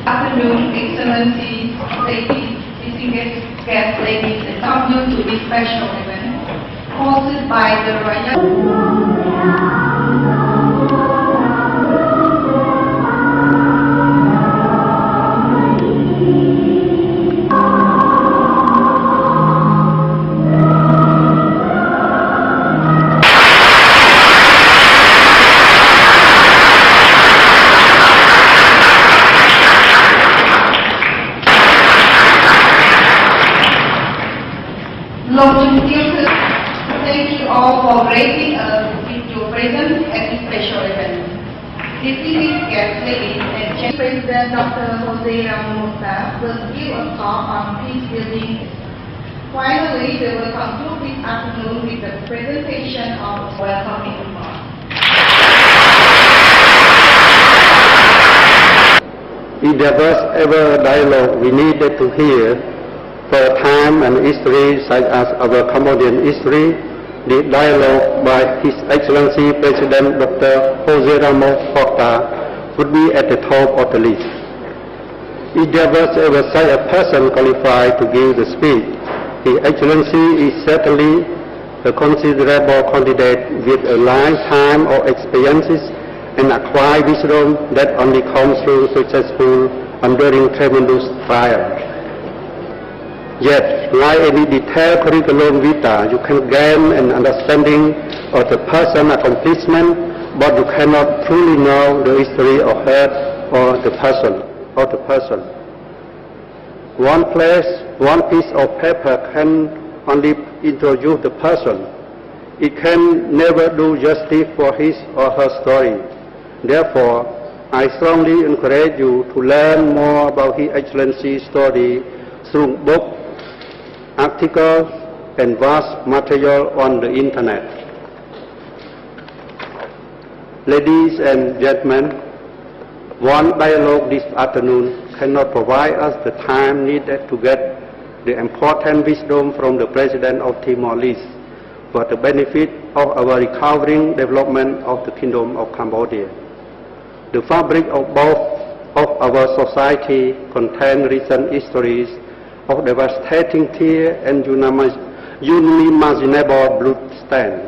Afternoon, Excellencies, ladies, distinguished guests, ladies, and welcome to this special event hosted by the Royal. Thank you all for gracing us with your presence at this special event. Distinguished guests, ladies and gentlemen, President Dr. Jose Ramos-Horta will give a talk on peace building. Finally, we will conclude this afternoon with the presentation of welcoming remarks. In the first ever dialogue we needed to hear for time and history such as our Cambodian history, the dialogue by His Excellency President Dr. Jose Ramos-Horta would be at the top of the list. If there was ever such a person qualified to give the speech, His Excellency is certainly a considerable candidate with a lifetime of experiences and acquired wisdom that only comes through successful and during tremendous trials. Yet, like any detailed curriculum vitae, you can gain an understanding of the person's accomplishment, but you cannot truly know the history of her or the person. One piece of paper can only introduce the person. It can never do justice for his or her story. Therefore, I strongly encourage you to learn more about His Excellency's story through books, articles, and vast material on the Internet. Ladies and gentlemen, one dialogue this afternoon cannot provide us the time needed to get the important wisdom from the President of Timor-Leste for the benefit of our recovering development of the Kingdom of Cambodia. The fabric of both of our society contains recent histories of devastating tear and unimaginable bloodstain.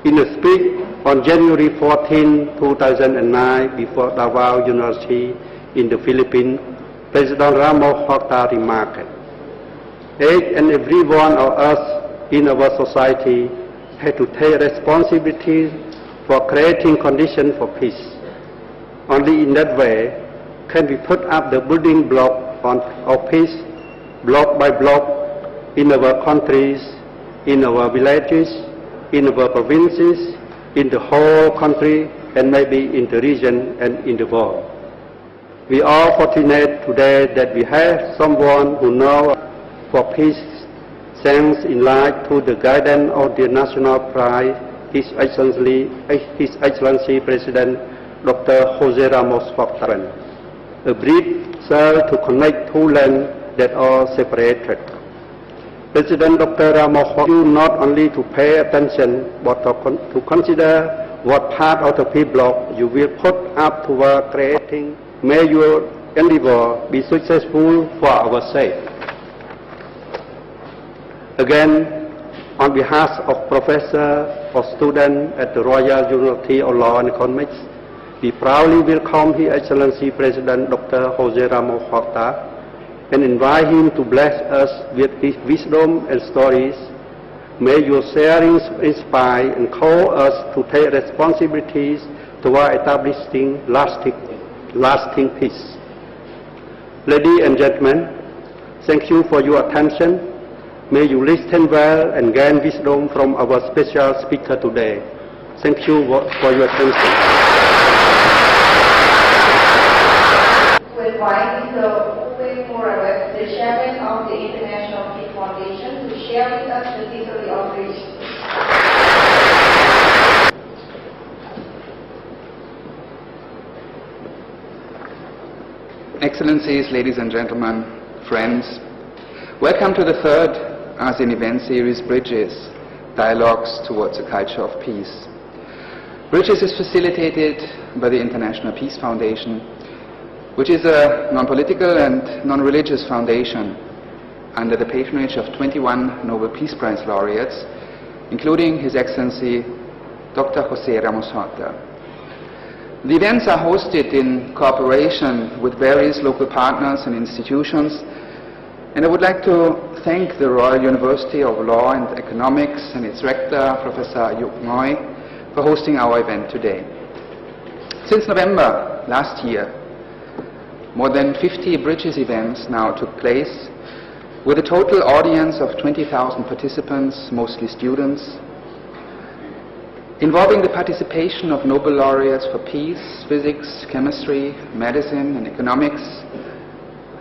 In a speech on January 14, 2009 before Davao University in the Philippines, President Ramos-Horta remarked, "Each and every one of us in our society has to take responsibility for creating conditions for peace. Only in that way can we put up the building block of peace, block by block, in our countries, in our villages, in our provinces, in the whole country, and maybe in the region and in the world." We are fortunate today that we have someone who knows for peace, thanks in light to the guidance of the national pride, His Excellency President Dr. Jose Ramos-Horta. A bridge serves to connect two lands that are separated. President Dr. Ramos-Horta not only to pay attention, but to consider what part of the peace block you will put up toward creating. May your endeavor be successful for our sake. Again, On behalf of professor or student at the Royal University of Law and Economics, we proudly welcome His Excellency President Dr. Jose Ramos-Horta and invite him to bless us with his wisdom and stories. May your sharings inspire and call us to take responsibilities toward establishing lasting peace. Ladies and gentlemen, thank you for your attention. May you listen well and gain wisdom from our special speaker today. Thank you for your attention. To invite Mr. Uwe Morawetz, the chairman of the International Peace Foundation, to share with us the history of bridges. Excellencies, ladies and gentlemen, friends, welcome to the third ASEAN event series, Bridges, Dialogues Towards a Culture of Peace. Bridges is facilitated by the International Peace Foundation, which is a non-political and non-religious foundation under the patronage of 21 Nobel Peace Prize laureates, including His Excellency Dr. Jose Ramos-Horta. The events are hosted in cooperation with various local partners and institutions, and I would like to thank the Royal University of Law and Economics and its rector, Professor Yuk Ngoy, for hosting our event today. Since November last year, more than 50 Bridges events now took place, with a total audience of 20,000 participants, mostly students, involving the participation of Nobel laureates for peace, physics, chemistry, medicine, and economics,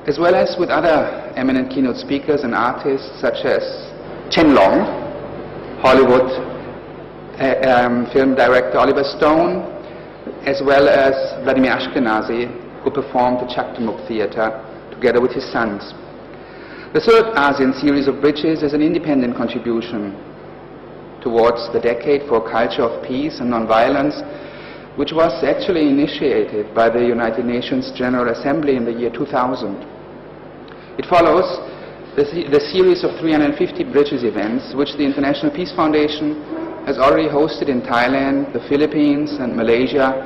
as well as with other eminent keynote speakers and artists such as Chen Long, Hollywood film director Oliver Stone, as well as Vladimir Ashkenazi, who performed the Chakdamuk Theatre together with his sons. The third ASEAN series of Bridges is an independent contribution towards the Decade for a Culture of Peace and Nonviolence, which was actually initiated by the United Nations General Assembly in the year 2000. It follows the series of 350 Bridges events, which the International Peace Foundation has already hosted in Thailand, the Philippines, and Malaysia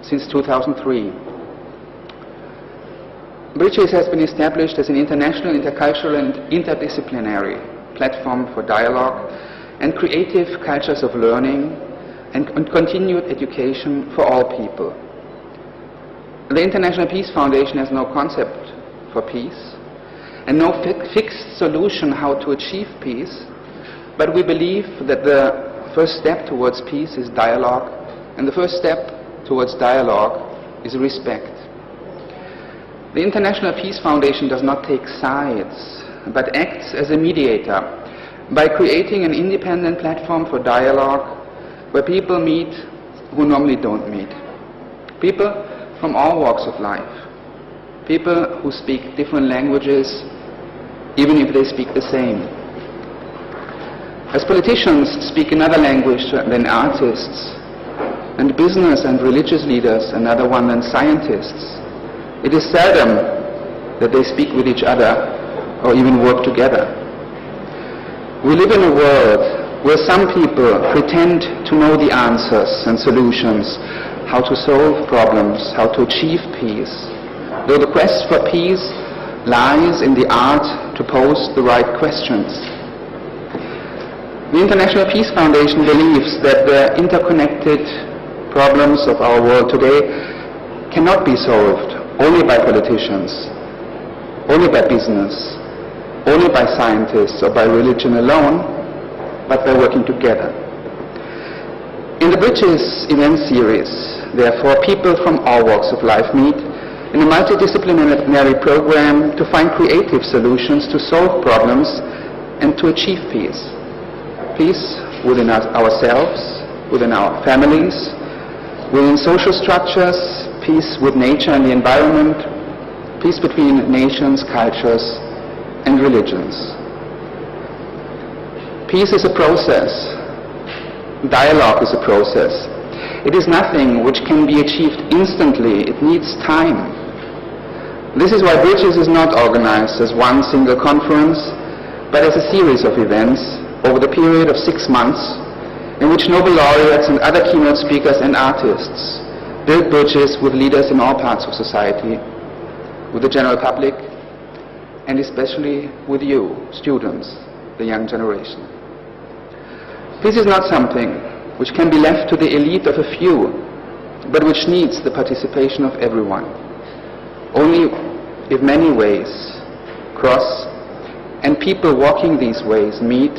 since 2003. Bridges has been established as an international, intercultural, and interdisciplinary platform for dialogue and creative cultures of learning and continued education for all people. The International Peace Foundation has no concept for peace and no fixed solution how to achieve peace, but we believe that the first step towards peace is dialogue, and the first step towards dialogue is respect. The International Peace Foundation does not take sides, but acts as a mediator by creating an independent platform for dialogue where people meet who normally don't meet. People from all walks of life. People who speak different languages, even if they speak the same. As politicians speak another language than artists, and business and religious leaders another one than scientists, it is seldom that they speak with each other or even work together. We live in a world where some people pretend to know the answers and solutions, how to solve problems, how to achieve peace, though the quest for peace lies in the art to pose the right questions. The International Peace Foundation believes that the interconnected problems of our world today cannot be solved only by politicians, only by business, only by scientists or by religion alone, but by working together. In the Bridges event series, therefore, people from all walks of life meet in a multidisciplinary program to find creative solutions to solve problems and to achieve peace. Peace within ourselves, within our families, within social structures, peace with nature and the environment, peace between nations, cultures, and religions. Peace is a process. Dialogue is a process. It is nothing which can be achieved instantly. It needs time. This is why Bridges is not organized as one single conference, but as a series of events over the period of 6 months, in which Nobel laureates and other keynote speakers and artists built bridges with leaders in all parts of society, with the general public, and especially with you, students, the young generation. This is not something which can be left to the elite of a few, but which needs the participation of everyone. Only if many ways cross and people walking these ways meet,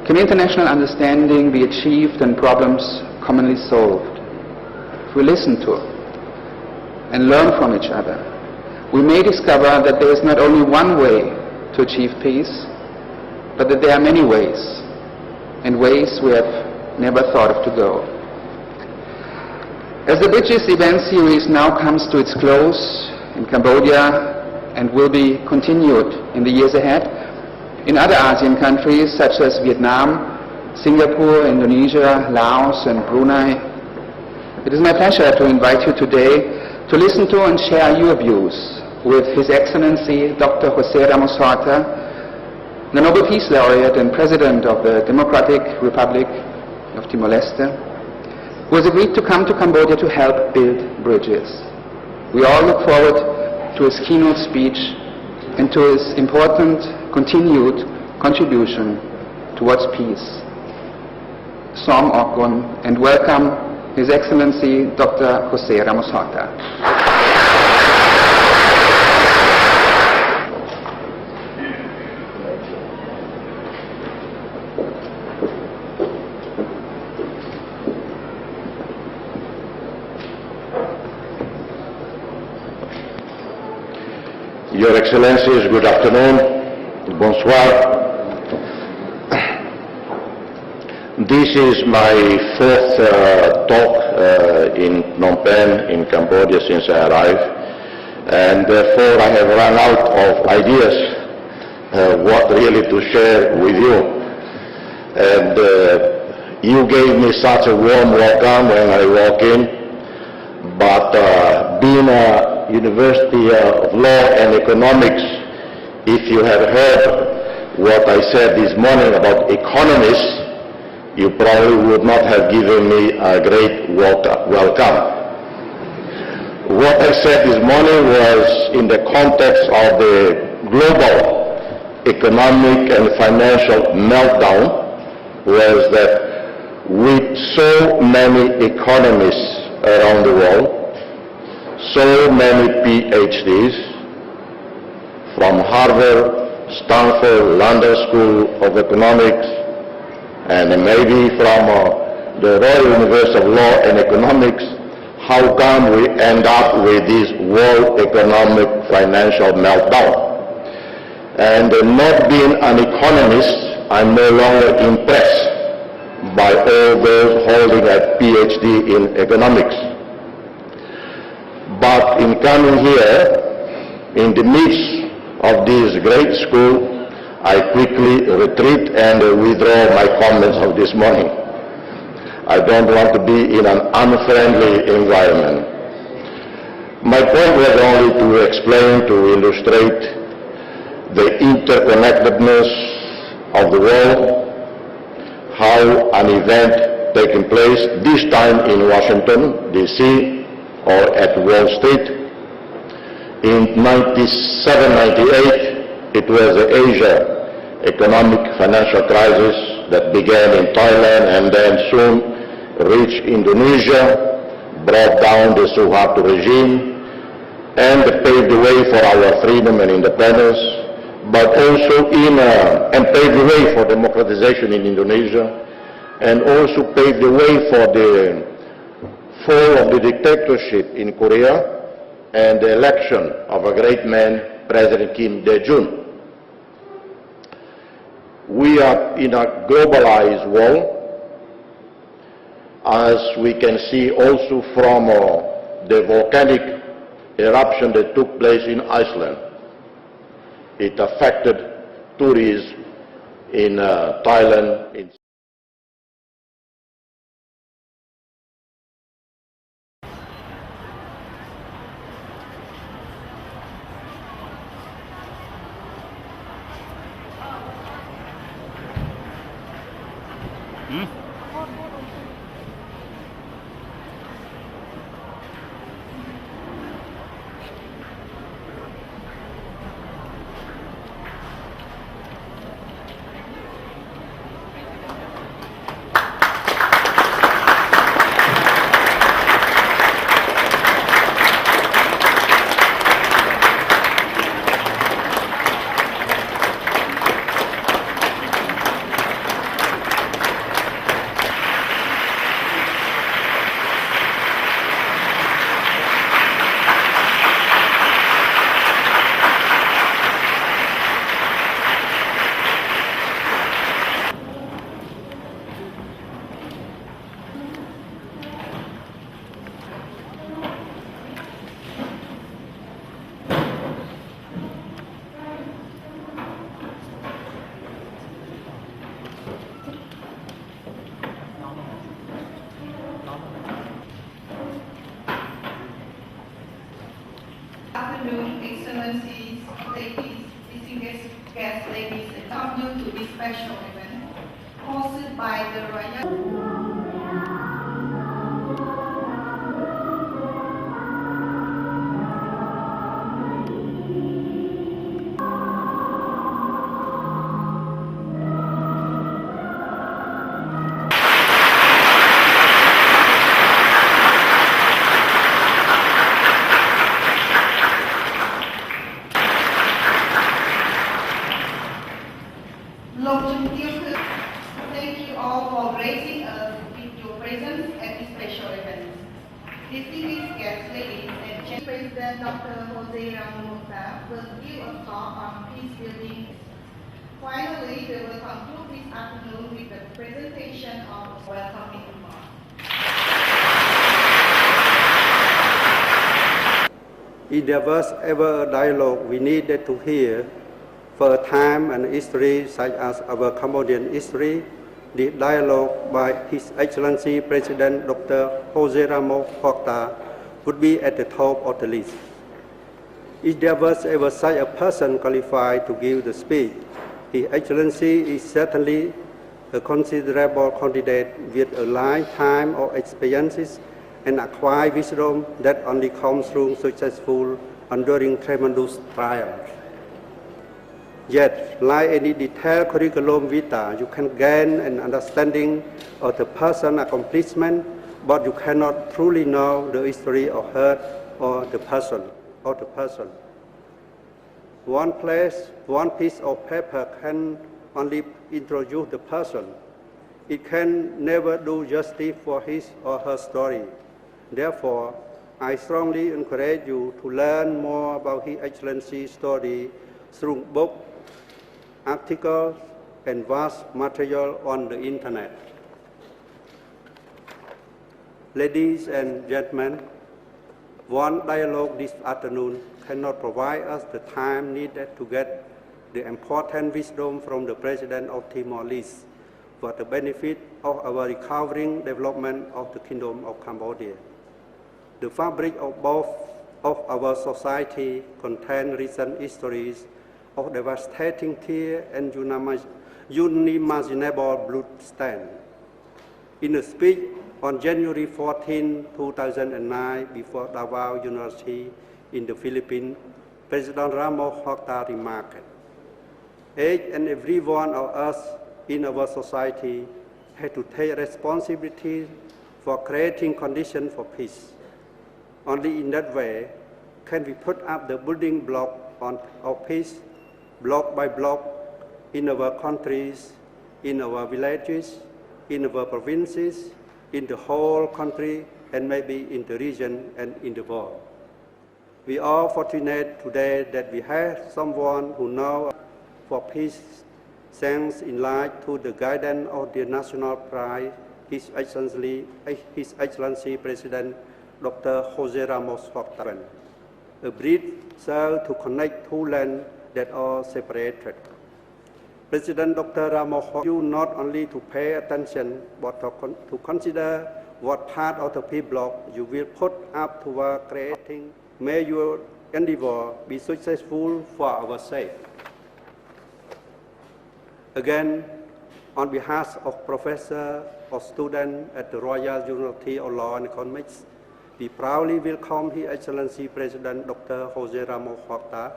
can international understanding be achieved and problems commonly solved. If we listen to and learn from each other, we may discover that there is not only one way to achieve peace, but that there are many ways, and ways we have never thought of to go. As the Bridges event series now comes to its close in Cambodia and will be continued in the years ahead in other ASEAN countries such as Vietnam, Singapore, Indonesia, Laos and Brunei, it is my pleasure to invite you today to listen to and share your views with His Excellency Dr. José Ramos-Horta, the Nobel Peace Laureate and President of the Democratic Republic of Timor-Leste, who has agreed to come to Cambodia to help build bridges. We all look forward to his keynote speech and to his important continued contribution towards peace. Som Okun, and welcome His Excellency Dr. José Ramos-Horta. Your Excellencies, good afternoon, bonsoir. This is my fourth talk in Phnom Penh, in Cambodia, since I arrived, and therefore I have run out of ideas what really to share with you. And you gave me such a warm welcome when I walked in, but being a University of Law and Economics, if you have heard what I said this morning about economists, you probably would not have given me a great welcome. What I said this morning was in the context of the global economic and financial meltdown, was that with so many economists around the world, so many PhDs from Harvard, Stanford, London School of Economics, and maybe from the Royal University of Law and Economics, how come we end up with this world economic financial meltdown? And not being an economist, I'm no longer impressed by all those holding a PhD in economics. But in coming here, in the midst of this great school, I quickly retreat and withdraw my comments of this morning. I don't want to be in an unfriendly environment. My point was only to explain, to illustrate the interconnectedness of the world, how an event taking place, this time in Washington, D.C., or at Wall Street. In 97-98, it was the Asia economic financial crisis that began in Thailand and then soon reached Indonesia, brought down the Suharto regime, and paved the way for our freedom and independence, but also and paved the way for democratization in Indonesia, and also paved the way for the fall of the dictatorship in Korea and the election of a great man, President Kim Dae-jung. We are in a globalized world, as we can see also from the volcanic eruption that took place in Iceland. It affected tourism in Thailand. Afternoon, Excellencies, ladies, distinguished guests, ladies, and welcome to this special event hosted by the Royal. Thank you all for gracing us with your presence at this special event. Distinguished guests, ladies and gentlemen, President Dr. Jose Ramos-Horta will give a talk on peace building. Finally, we will conclude this afternoon with the presentation of welcoming remarks. If there was ever a dialogue we needed to hear for a time and history such as our Cambodian history, the dialogue by His Excellency President Dr. Jose Ramos-Horta would be at the top of the list. If there was ever such a person qualified to give the speech, His Excellency is certainly a considerable candidate with a lifetime of experiences and acquired wisdom that only comes through successful enduring tremendous triumphs. Yet, like any detailed curriculum vitae, you can gain an understanding of the person's accomplishment, but you cannot truly know the history of her or the person. One piece of paper can only introduce the person. It can never do justice for his or her story. Therefore, I strongly encourage you to learn more about His Excellency's story through books, articles, and vast material on the internet. Ladies and gentlemen, one dialogue this afternoon cannot provide us the time needed to get the important wisdom from the President of Timor-Leste for the benefit of our recovering development of the Kingdom of Cambodia. The fabric of both of our society contains recent histories of devastating tears and unimaginable bloodstain. In a speech on January 14, 2009, before Davao University in the Philippines, President Ramos-Horta remarked, "Each and every one of us in our society has to take responsibility for creating conditions for peace. Only in that way can we put up the building block of peace, block by block, in our countries, in our villages, in our provinces, in the whole country, and maybe in the region and in the world." We are fortunate today that we have someone who knows for peace, thanks in light to the guidance of the national pride, His Excellency President Dr. Jose Ramos-Horta. A bridge serves to connect two lands that are separated. President Dr. Ramos-Horta, you not only to pay attention, but to consider what part of the P-block you will put up toward creating. May your endeavor be successful for our sake. Again, On behalf of professor or student at the Royal University of Law and Economics, we proudly welcome His Excellency President Dr. Jose Ramos-Horta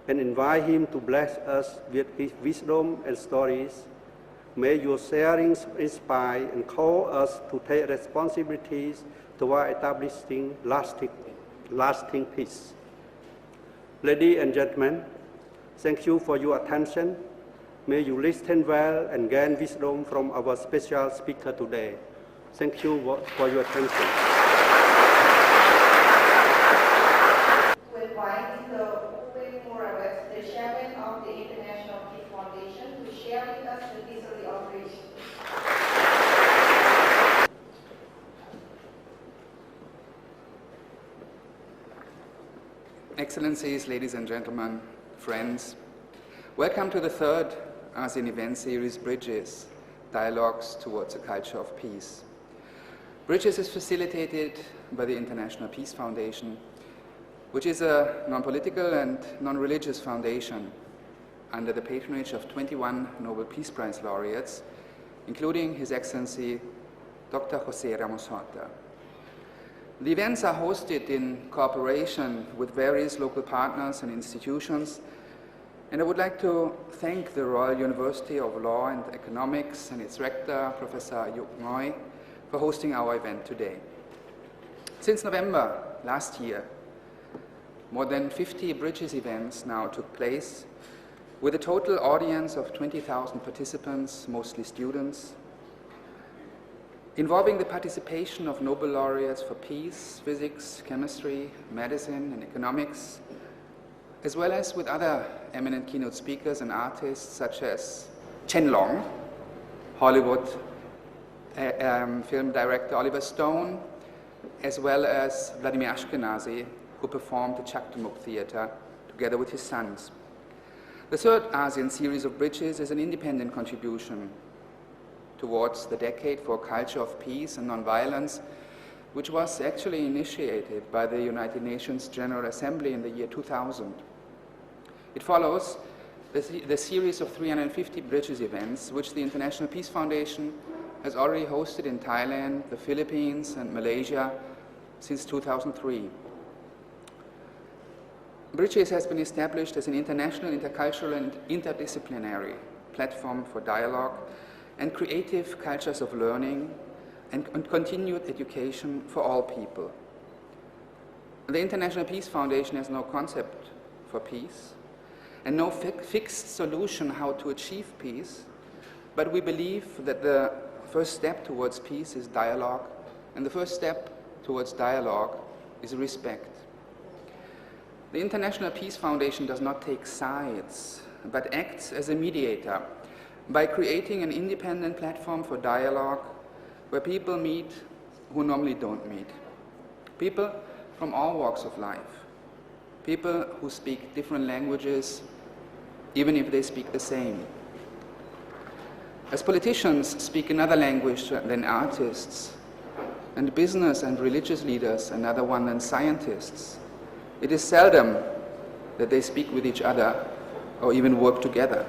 and invite him to bless us with his wisdom and stories. May your sharings inspire and call us to take responsibilities toward establishing lasting peace. Ladies and gentlemen, thank you for your attention. May you listen well and gain wisdom from our special speaker today. Thank you for your attention. To invite Mr. Uwe Morawetz, the chairman of the International Peace Foundation, to share with us the peaceful operation. Excellencies, ladies and gentlemen, friends, welcome to the third ASEAN event series, Bridges, Dialogues Towards a Culture of Peace. Bridges is facilitated by the International Peace Foundation, which is a non-political and non-religious foundation under the patronage of 21 Nobel Peace Prize laureates, including His Excellency Dr. Jose Ramos-Horta. The events are hosted in cooperation with various local partners and institutions, and I would like to thank the Royal University of Law and Economics and its rector, Professor Yuk Ngoy, for hosting our event today. Since November last year, more than 50 Bridges events now took place, with a total audience of 20,000 participants, mostly students, involving the participation of Nobel laureates for peace, physics, chemistry, medicine, and economics, as well as with other eminent keynote speakers and artists such as Chen Long, Hollywood film director Oliver Stone, as well as Vladimir Ashkenazi, who performed the Chakdamuk Theatre together with his sons. The third ASEAN series of Bridges is an independent contribution towards the Decade for a Culture of Peace and Nonviolence, which was actually initiated by the United Nations General Assembly in the year 2000. It follows the series of 350 Bridges events, which the International Peace Foundation has already hosted in Thailand, the Philippines, and Malaysia since 2003. Bridges has been established as an international, intercultural, and interdisciplinary platform for dialogue and creative cultures of learning and continued education for all people. The International Peace Foundation has no concept for peace and no fixed solution how to achieve peace, but we believe that the first step towards peace is dialogue, and the first step towards dialogue is respect. The International Peace Foundation does not take sides, but acts as a mediator by creating an independent platform for dialogue where people meet who normally don't meet. People from all walks of life. People who speak different languages, even if they speak the same. As politicians speak another language than artists, and business and religious leaders another one than scientists, it is seldom that they speak with each other or even work together.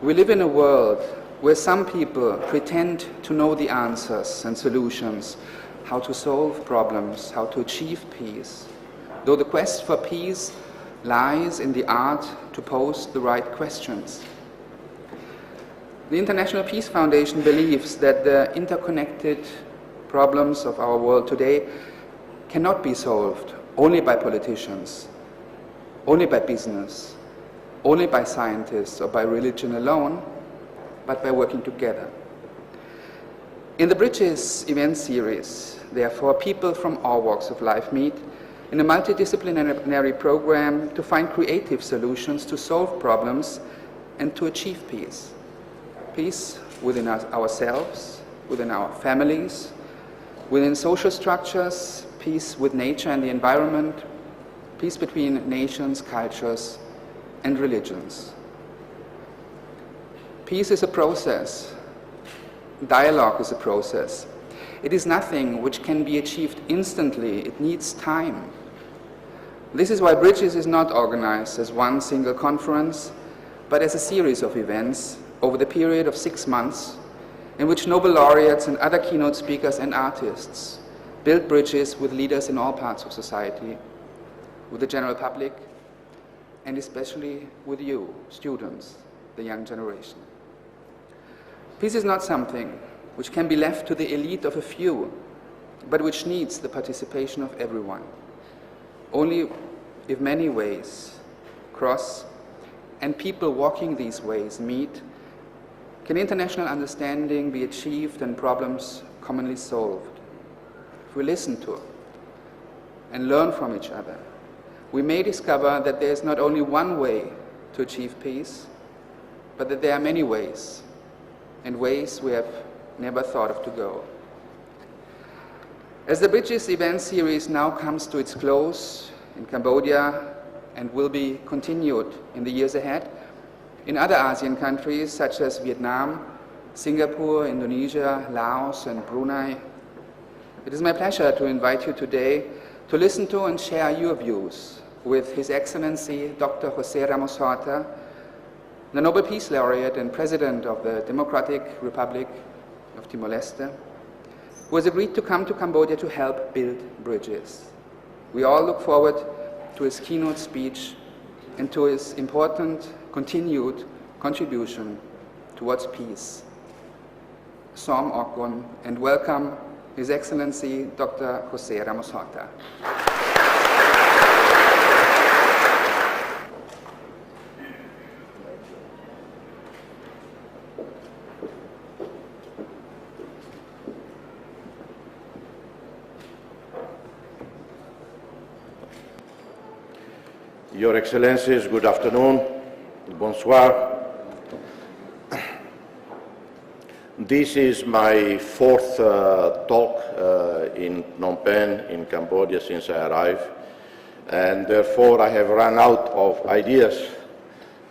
We live in a world where some people pretend to know the answers and solutions, how to solve problems, how to achieve peace, though the quest for peace lies in the art to pose the right questions. The International Peace Foundation believes that the interconnected problems of our world today cannot be solved only by politicians, only by business, only by scientists or by religion alone, but by working together. In the Bridges event series, therefore, people from all walks of life meet in a multidisciplinary program to find creative solutions to solve problems and to achieve peace. Peace within ourselves, within our families, within social structures, peace with nature and the environment, peace between nations, cultures, and religions. Peace is a process. Dialogue is a process. It is nothing which can be achieved instantly. It needs time. This is why Bridges is not organized as one single conference, but as a series of events over the period of 6 months, in which Nobel laureates and other keynote speakers and artists built bridges with leaders in all parts of society, with the general public, and especially with you, students, the young generation. Peace is not something which can be left to the elite of a few, but which needs the participation of everyone. Only if many ways cross and people walking these ways meet, can international understanding be achieved and problems commonly solved. If we listen to and learn from each other, we may discover that there is not only one way to achieve peace, but that there are many ways, and ways we have never thought of to go. As the Bridges event series now comes to its close in Cambodia and will be continued in the years ahead in other ASEAN countries such as Vietnam, Singapore, Indonesia, Laos, and Brunei, it is my pleasure to invite you today to listen to and share your views with His Excellency Dr. José Ramos-Horta, the Nobel Peace Laureate and President of the Democratic Republic of Timor-Leste, who has agreed to come to Cambodia to help build bridges. We all look forward to his keynote speech and to his important continued contribution towards peace. Som Okon, and welcome His Excellency Dr. José Ramos-Horta. Your Excellencies, good afternoon, bonsoir. This is my fourth talk in Phnom Penh, in Cambodia, since I arrived, and therefore I have run out of ideas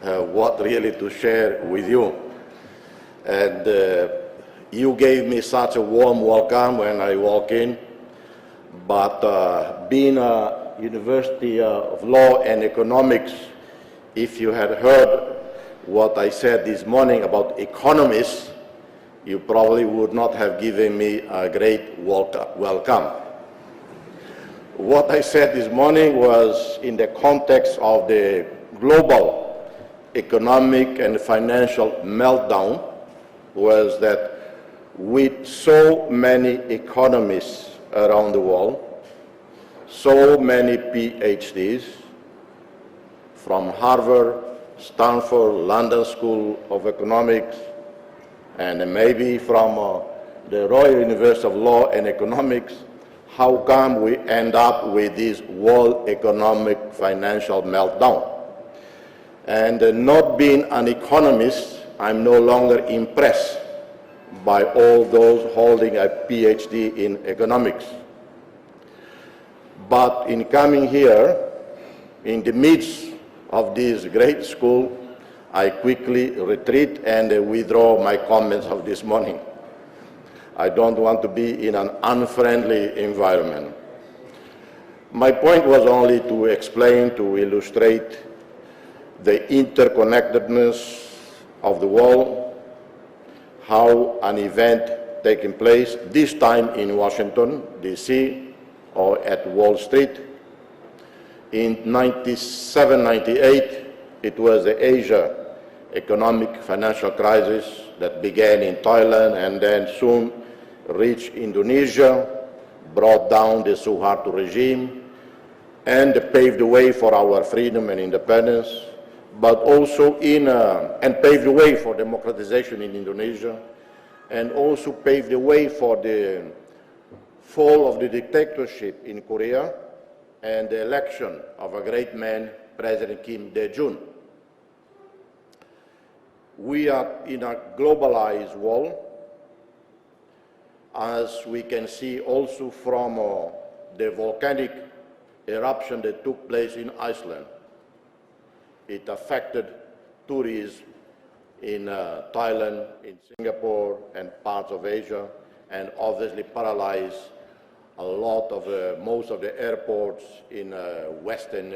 what really to share with you. And you gave me such a warm welcome when I walked in, but being a University of Law and Economics, if you had heard what I said this morning about economists, you probably would not have given me a great welcome. What I said this morning was in the context of the global economic and financial meltdown, was that with so many economists around the world, so many PhDs from Harvard, Stanford, London School of Economics, and maybe from the Royal University of Law and Economics, how come we end up with this world economic financial meltdown? And not being an economist, I'm no longer impressed by all those holding a PhD in economics. But in coming here, in the midst of this great school, I quickly retreat and withdraw my comments of this morning. I don't want to be in an unfriendly environment. My point was only to explain, to illustrate the interconnectedness of the world, how an event taking place, this time in Washington, D.C., or at Wall Street. In 97-98, it was the Asia economic financial crisis that began in Thailand and then soon reached Indonesia, brought down the Suharto regime, and paved the way for our freedom and independence, but also and paved the way for democratization in Indonesia, and also paved the way for the fall of the dictatorship in Korea and the election of a great man, President Kim Dae-jung. We are in a globalized world, as we can see also from the volcanic eruption that took place in Iceland. It affected tourism in Thailand, in Singapore, and parts of Asia, and obviously paralyzed a lot of most of the airports in Western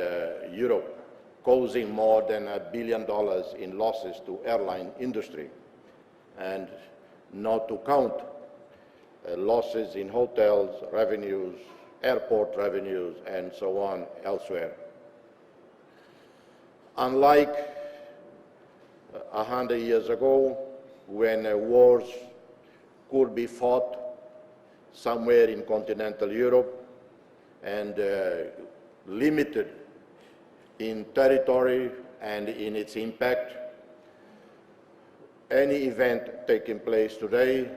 Europe, causing more than $1 billion in losses to airline industry. and not to count losses in hotels, revenues, airport revenues, and so on elsewhere. Unlike 100 years ago, when wars could be fought somewhere in continental Europe and limited in territory and in its impact, any event taking place today,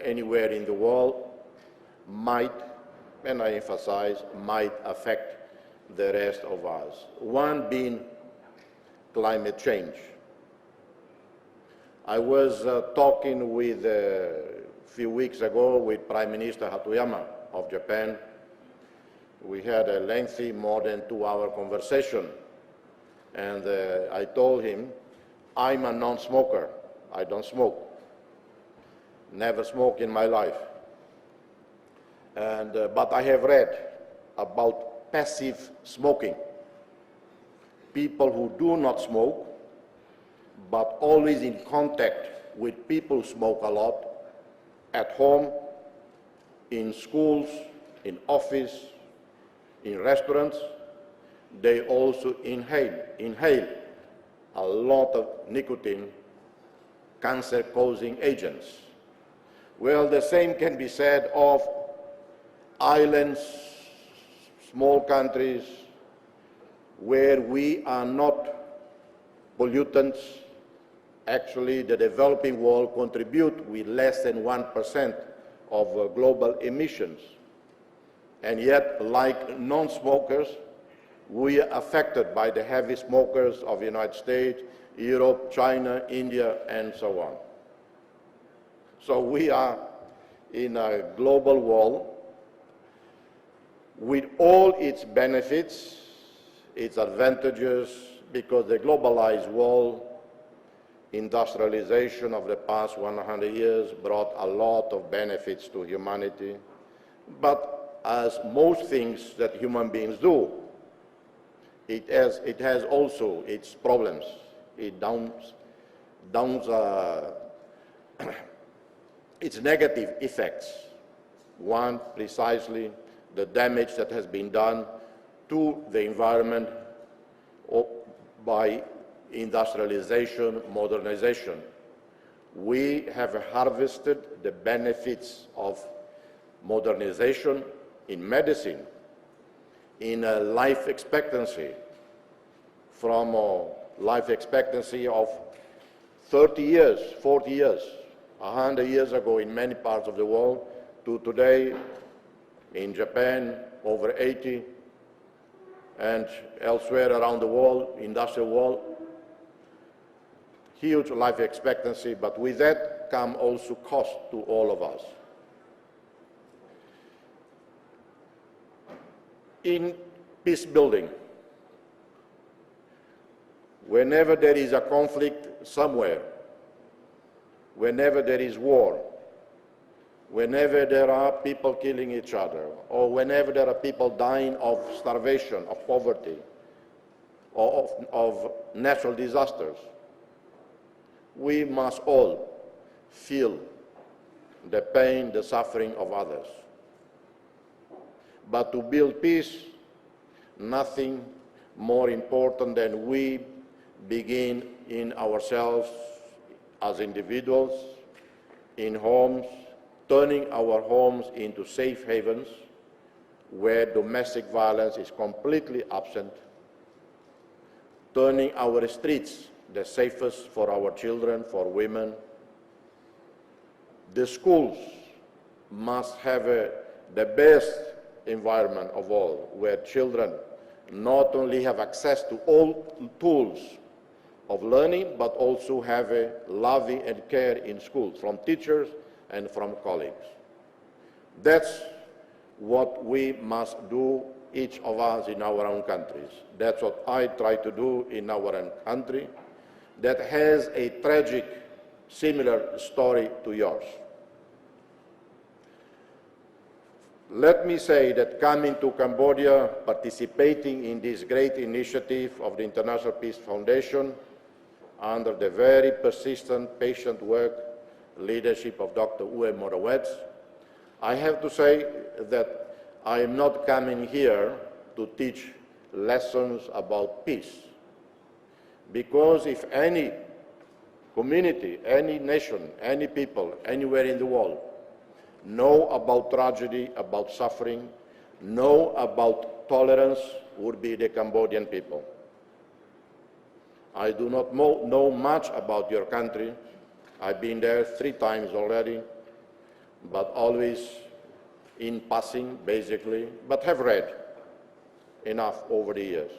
anywhere in the world, might, and I emphasize, might affect the rest of us. One being climate change. I was talking with, a few weeks ago with Prime Minister Hatoyama of Japan. We had a lengthy, more than 2-hour conversation, and I told him, I'm a non-smoker. I don't smoke. Never smoked in my life. But I have read about passive smoking. People who do not smoke, but always in contact with people who smoke a lot, at home, in schools, in office, in restaurants, they also inhale a lot of nicotine, cancer-causing agents. Well, the same can be said of islands, small countries, where we are not pollutants. Actually, the developing world contribute with less than 1% of global emissions. And yet, like non-smokers, we are affected by the heavy smokers of the United States, Europe, China, India, and so on. So we are in a global world with all its benefits, its advantages, because the globalized world, industrialization of the past 100 years brought a lot of benefits to humanity. But as most things that human beings do, it has also its problems. It downs its negative effects. One, precisely the damage that has been done to the environment by industrialization, modernization. We have harvested the benefits of modernization in medicine, in life expectancy, from a life expectancy of 30 years, 40 years, 100 years ago in many parts of the world, to today in Japan, over 80, and elsewhere around the world, industrial world. Huge life expectancy, but with that come also cost to all of us. In peace building, whenever there is a conflict somewhere, whenever there is war, whenever there are people killing each other, or whenever there are people dying of starvation, of poverty, or of natural disasters, we must all feel the pain, the suffering of others. But to build peace, nothing more important than we begin in ourselves as individuals, in homes, turning our homes into safe havens where domestic violence is completely absent, turning our streets the safest for our children, for women. The schools must have the best environment of all, where children not only have access to all tools of learning, but also have a loving and care in schools, from teachers and from colleagues. That's what we must do, each of us in our own countries. That's what I try to do in our own country, that has a tragic, similar story to yours. Let me say that coming to Cambodia, participating in this great initiative of the International Peace Foundation, under the very persistent, patient work, leadership of Dr. Uwe Morawetz, I have to say that I am not coming here to teach lessons about peace. Because if any community, any nation, any people, anywhere in the world know about tragedy, about suffering, know about tolerance, would be the Cambodian people. I do not know much about your country. I've been there 3 times already, but always in passing, basically, but have read enough over the years.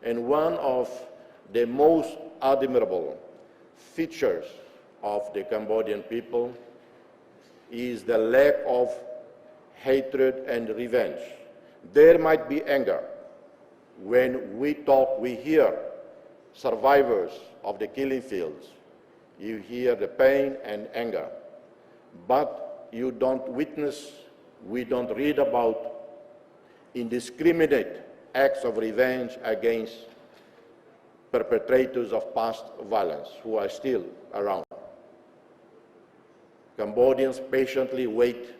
And one of the most admirable features of the Cambodian people is the lack of hatred and revenge. There might be anger. When we talk, we hear survivors of the killing fields. You hear the pain and anger. But you don't witness, we don't read about indiscriminate acts of revenge against perpetrators of past violence who are still around. Cambodians patiently wait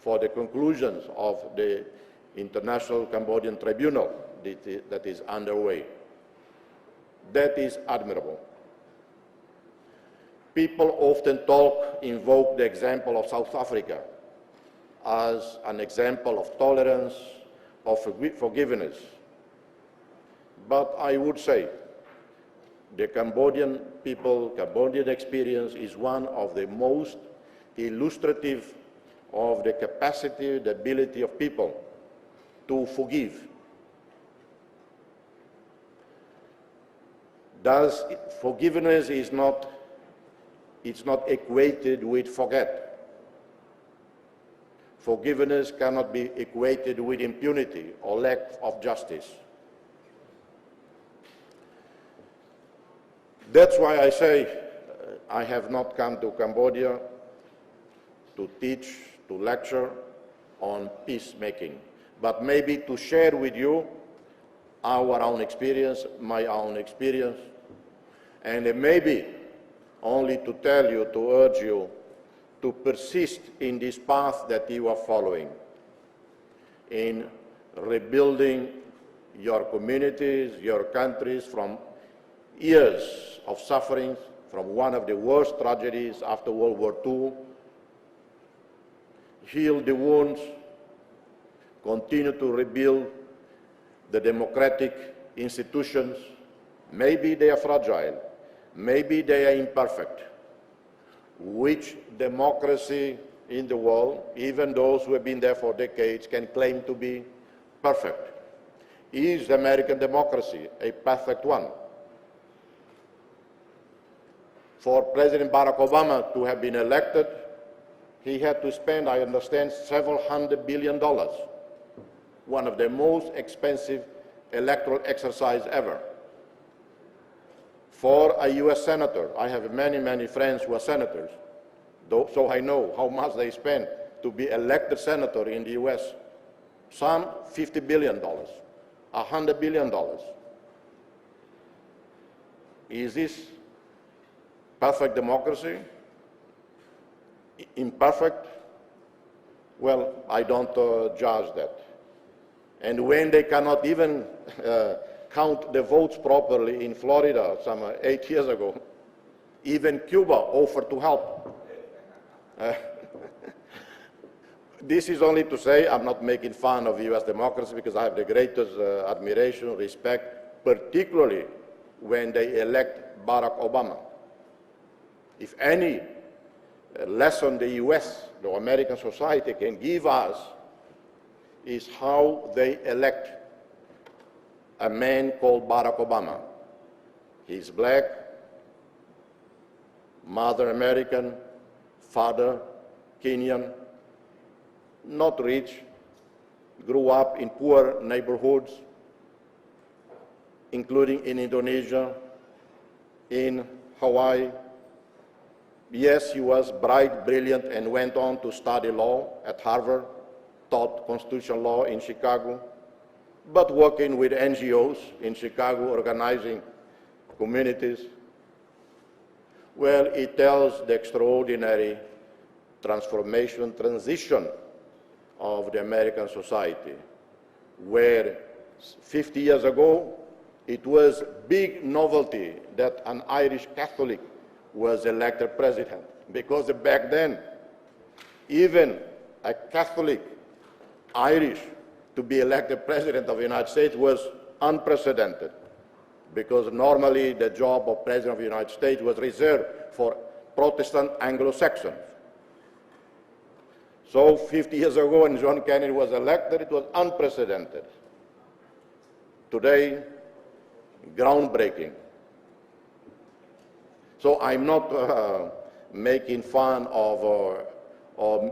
for the conclusions of the International Cambodian Tribunal that is underway. That is admirable. People often invoke the example of South Africa as an example of tolerance, of forgiveness. But I would say the Cambodian people, Cambodian experience is one of the most illustrative of the capacity, the ability of people to forgive. Forgiveness is not equated with forget. Forgiveness cannot be equated with impunity or lack of justice. That's why I say I have not come to Cambodia to teach, to lecture on peacemaking, but maybe to share with you our own experience, my own experience, and maybe only to tell you, to urge you to persist in this path that you are following, in rebuilding your communities, your countries from years of suffering, from one of the worst tragedies after World War II, heal the wounds, continue to rebuild the democratic institutions. Maybe they are fragile, maybe they are imperfect. Which democracy in the world, even those who have been there for decades, can claim to be perfect? Is American democracy a perfect one? For President Barack Obama to have been elected, he had to spend, I understand, several $100 billion, one of the most expensive electoral exercises ever. For a U.S. senator, I have many, many friends who are senators, so I know how much they spend to be elected senator in the U.S. Some $50 billion, $100 billion. Is this perfect democracy? Imperfect? Well, I don't judge that. And when they cannot even count the votes properly in Florida some 8 years ago, even Cuba offered to help. This is only to say I'm not making fun of U.S. democracy, because I have the greatest admiration, respect, particularly when they elect Barack Obama. If any lesson the U.S., the American society can give us, is how they elect a man called Barack Obama. He's black, mother American, father Kenyan, not rich, grew up in poor neighborhoods, including in Indonesia, in Hawaii. Yes, he was bright, brilliant, and went on to study law at Harvard, taught constitutional law in Chicago, but working with NGOs in Chicago, organizing communities, Well, it tells the extraordinary transition of the American society, where 50 years ago it was big novelty that an Irish Catholic was elected president, because back then even a Catholic Irish to be elected president of the United States was unprecedented, because normally the job of president of the United States was reserved for Protestant Anglo-Saxons. So 50 years ago when John Kennedy was elected, it was unprecedented. Today, groundbreaking. So I'm not making fun of or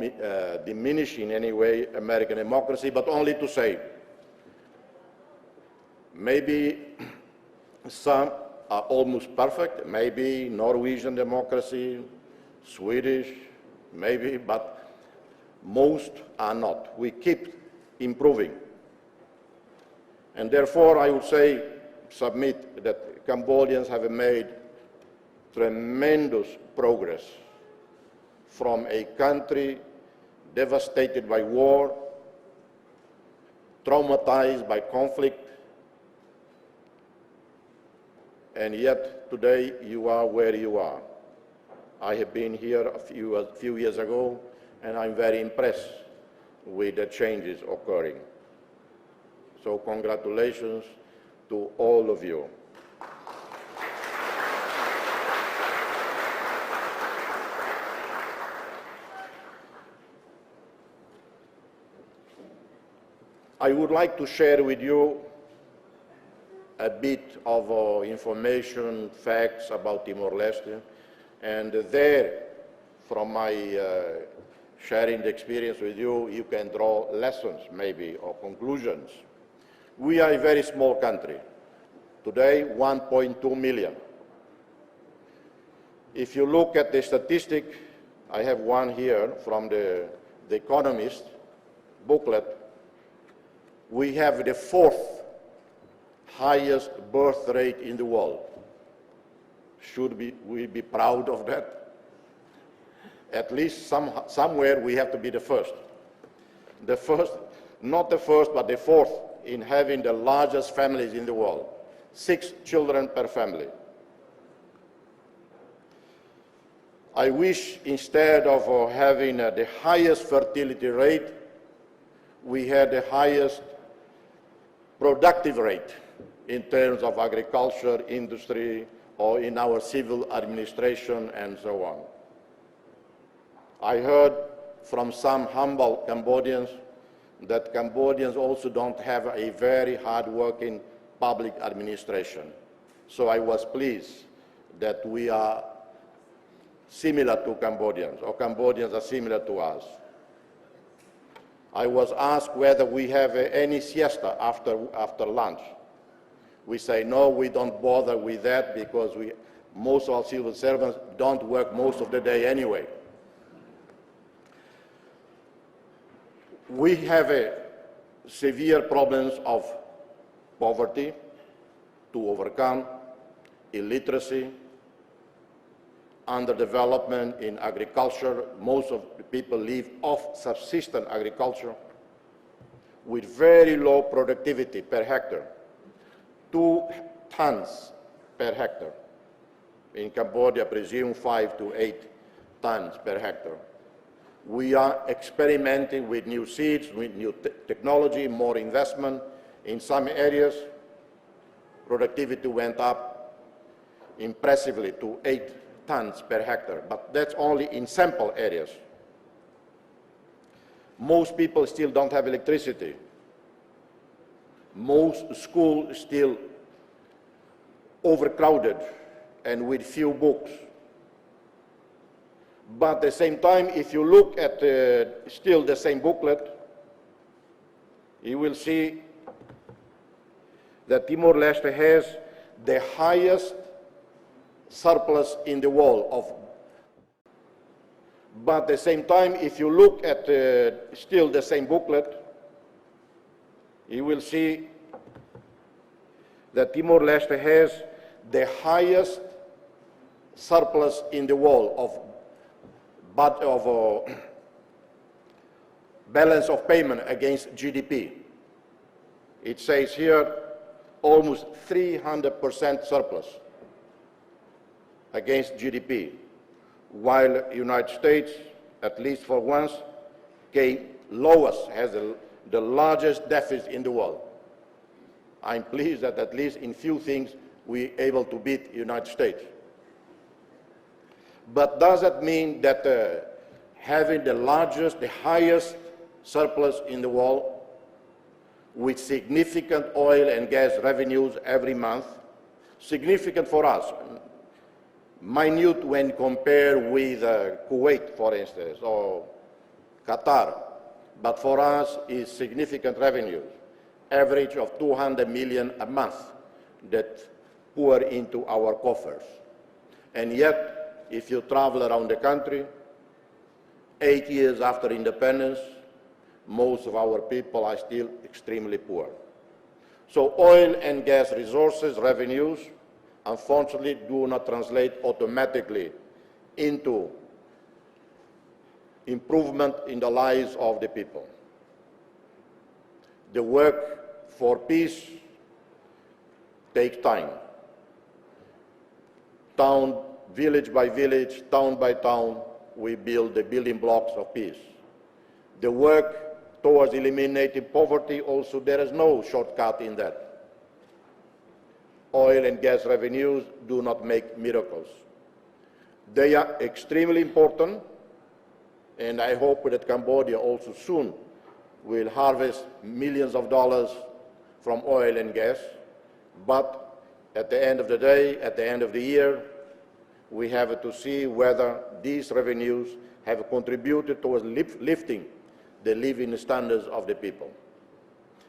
diminishing in any way American democracy, but only to say maybe some are almost perfect, maybe Norwegian democracy, Swedish, maybe, but most are not. We keep improving. And therefore, I would say, submit that Cambodians have made tremendous progress from a country devastated by war, traumatized by conflict, and yet today you are where you are. I have been here a few years ago, and I'm very impressed with the changes occurring. So congratulations to all of you. I would like to share with you a bit of information, facts about Timor-Leste, and there, from my sharing the experience with you, you can draw lessons maybe or conclusions. We are a very small country. Today, 1.2 million. If you look at the statistic, I have one here from the Economist booklet. We have the 4th highest birth rate in the world. Should we be proud of that? At least somewhere we have to be the first. The first, not the first, but the 4th in having the largest families in the world. 6 children per family. I wish instead of having the highest fertility rate, we had the highest productive rate in terms of agriculture, industry, or in our civil administration, and so on. I heard from some humble Cambodians that Cambodians also don't have a very hard-working public administration. So I was pleased that we are similar to Cambodians, or Cambodians are similar to us. I was asked whether we have any siesta after lunch. We say, no, we don't bother with that because most of our civil servants don't work most of the day anyway. We have severe problems of poverty to overcome, illiteracy, underdevelopment in agriculture. Most of the people live off subsistence agriculture with very low productivity per hectare, 2 tons per hectare. In Cambodia, I presume 5 to 8 tons per hectare. We are experimenting with new seeds, with new technology, more investment. In some areas, productivity went up impressively to 8 tons per hectare, but that's only in sample areas. Most people still don't have electricity. Most schools still overcrowded and with few books. But at the same time, if you look at still the same booklet, you will see that Timor-Leste has the highest surplus in the world. But at the same time, if you look at still the same booklet, you will see that Timor-Leste has the highest surplus in the world of balance of payment against GDP. It says here almost 300% surplus against GDP, while the United States, at least for once, came lowest, has the largest deficit in the world. I'm pleased that at least in few things we're able to beat the United States. But does that mean that having the largest, the highest surplus in the world, with significant oil and gas revenues every month, significant for us, minute when compared with Kuwait, for instance, or Qatar, but for us is significant revenues, average of 200 million a month that pour into our coffers. And yet, if you travel around the country, 8 years after independence, most of our people are still extremely poor. So oil and gas resources revenues, unfortunately, do not translate automatically into improvement in the lives of the people. The work for peace takes time. Town, village by village, town by town, we build the building blocks of peace. The work towards eliminating poverty, also there is no shortcut in that. Oil and gas revenues do not make miracles. They are extremely important, and I hope that Cambodia also soon will harvest millions of dollars from oil and gas. But at the end of the day, at the end of the year, we have to see whether these revenues have contributed towards lifting the living standards of the people.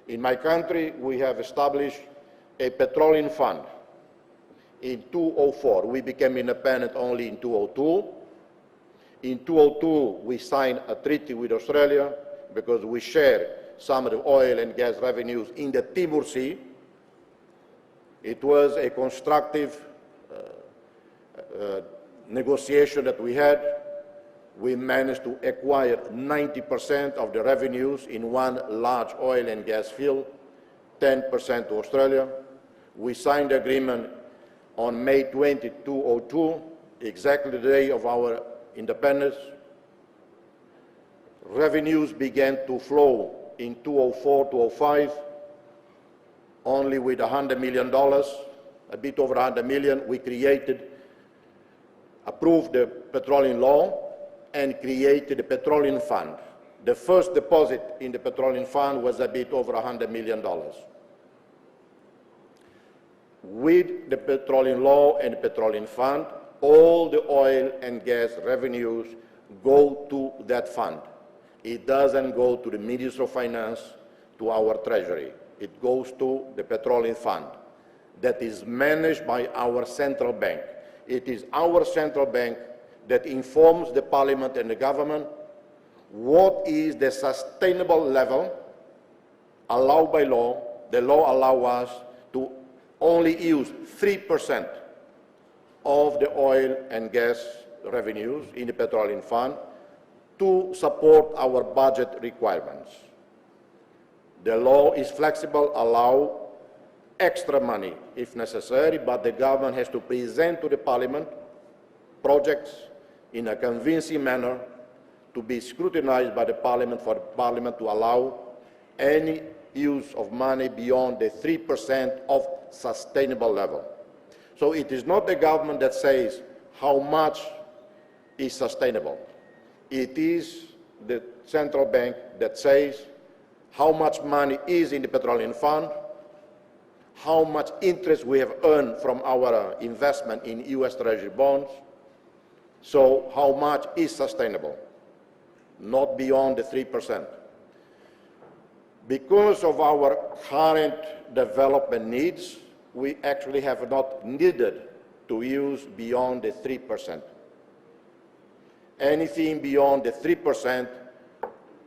In my country, we have established a petroleum fund. In 2004, we became independent only in 2002. In 2002, we signed a treaty with Australia because we share some of the oil and gas revenues in the Timor Sea. It was a constructive negotiation that we had. We managed to acquire 90% of the revenues in one large oil and gas field, 10% to Australia. We signed the agreement on May 20, 2002, exactly the day of our independence. Revenues began to flow in 2004, 2005, only with $100 million, a bit over $100 million. We approved the petroleum law, and created the petroleum fund. The first deposit in the petroleum fund was a bit over $100 million. With the petroleum law and the petroleum fund, all the oil and gas revenues go to that fund. It doesn't go to the Ministry of Finance, to our treasury. It goes to the petroleum fund that is managed by our central bank. It is our central bank that informs the parliament and the government what is the sustainable level allowed by law. The law allows us to only use 3% of the oil and gas revenues in the petroleum fund to support our budget requirements. The law is flexible, allow extra money if necessary, but the government has to present to the parliament projects in a convincing manner to be scrutinized by the parliament for the parliament to allow any use of money beyond the 3% of sustainable level. So it is not the government that says how much is sustainable. It is the central bank that says how much money is in the petroleum fund, how much interest we have earned from our investment in U.S. Treasury bonds, so how much is sustainable, not beyond the 3%. Because of our current development needs, we actually have not needed to use beyond the 3%. Anything beyond the 3%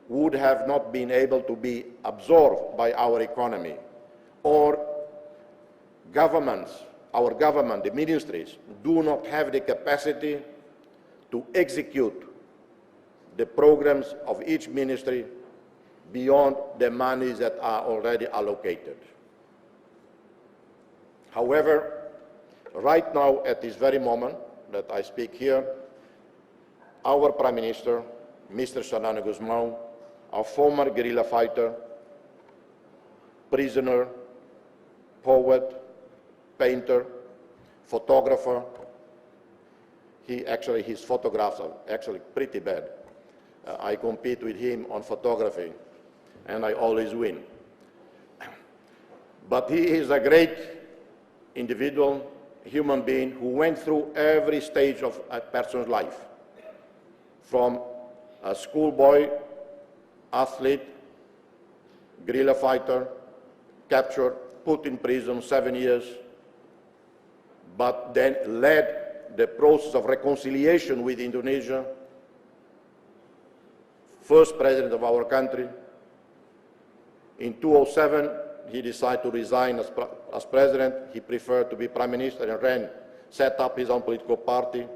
would have not been able to be absorbed by our economy, or governments our government, the ministries, do not have the capacity to execute the programs of each ministry beyond the monies that are already allocated. However, right now, at this very moment that I speak here, our Prime Minister, Mr. Fernando Guzmão, a former guerrilla fighter, prisoner, poet, painter, photographer. His photographs are actually pretty bad. I compete with him on photography, and I always win. But he is a great individual, human being, who went through every stage of a person's life, from a schoolboy, athlete, guerrilla fighter, captured, put in prison 7 years, but then led the process of reconciliation with Indonesia, first president of our country. In 2007, he decided to resign as president. He preferred to be prime minister and set up his own political party.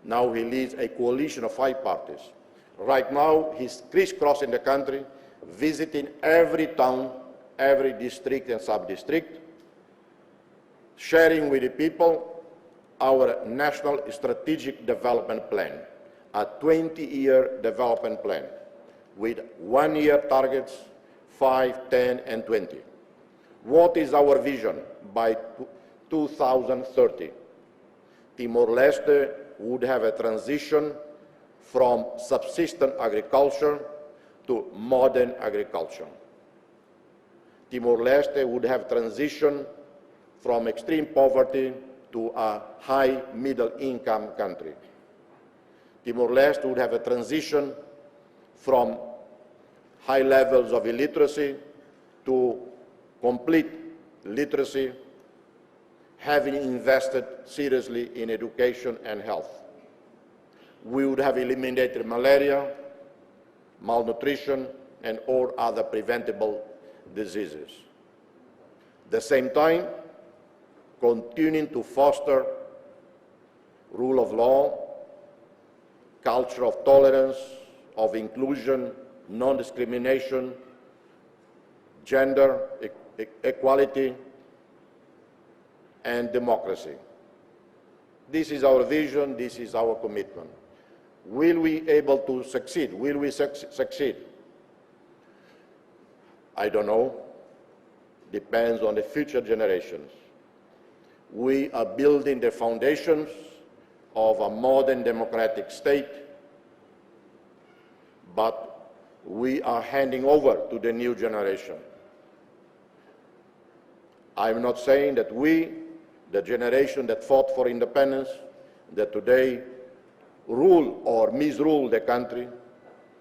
Now he leads a coalition of 5 parties. Right now, he's crisscrossing the country, visiting every town, every district and sub-district, sharing with the people our national strategic development plan, a 20-year development plan with 1-year targets, 5, 10, and 20. What is our vision by 2030? Timor-Leste would have a transition from subsistence agriculture to modern agriculture. Timor-Leste would have transition from extreme poverty to a high middle income country. Timor-Leste would have a transition from high levels of illiteracy to complete literacy, having invested seriously in education and health. We would have eliminated malaria, malnutrition, and all other preventable diseases. At the same time, continuing to foster rule of law, culture of tolerance, of inclusion, non-discrimination, gender equality, and democracy. This is our vision, this is our commitment. Will we be able to succeed? Will we succeed? I don't know. Depends on the future generations. We are building the foundations of a modern democratic state, but we are handing over to the new generation. I'm not saying that we, the generation that fought for independence, that today rule or misrule the country.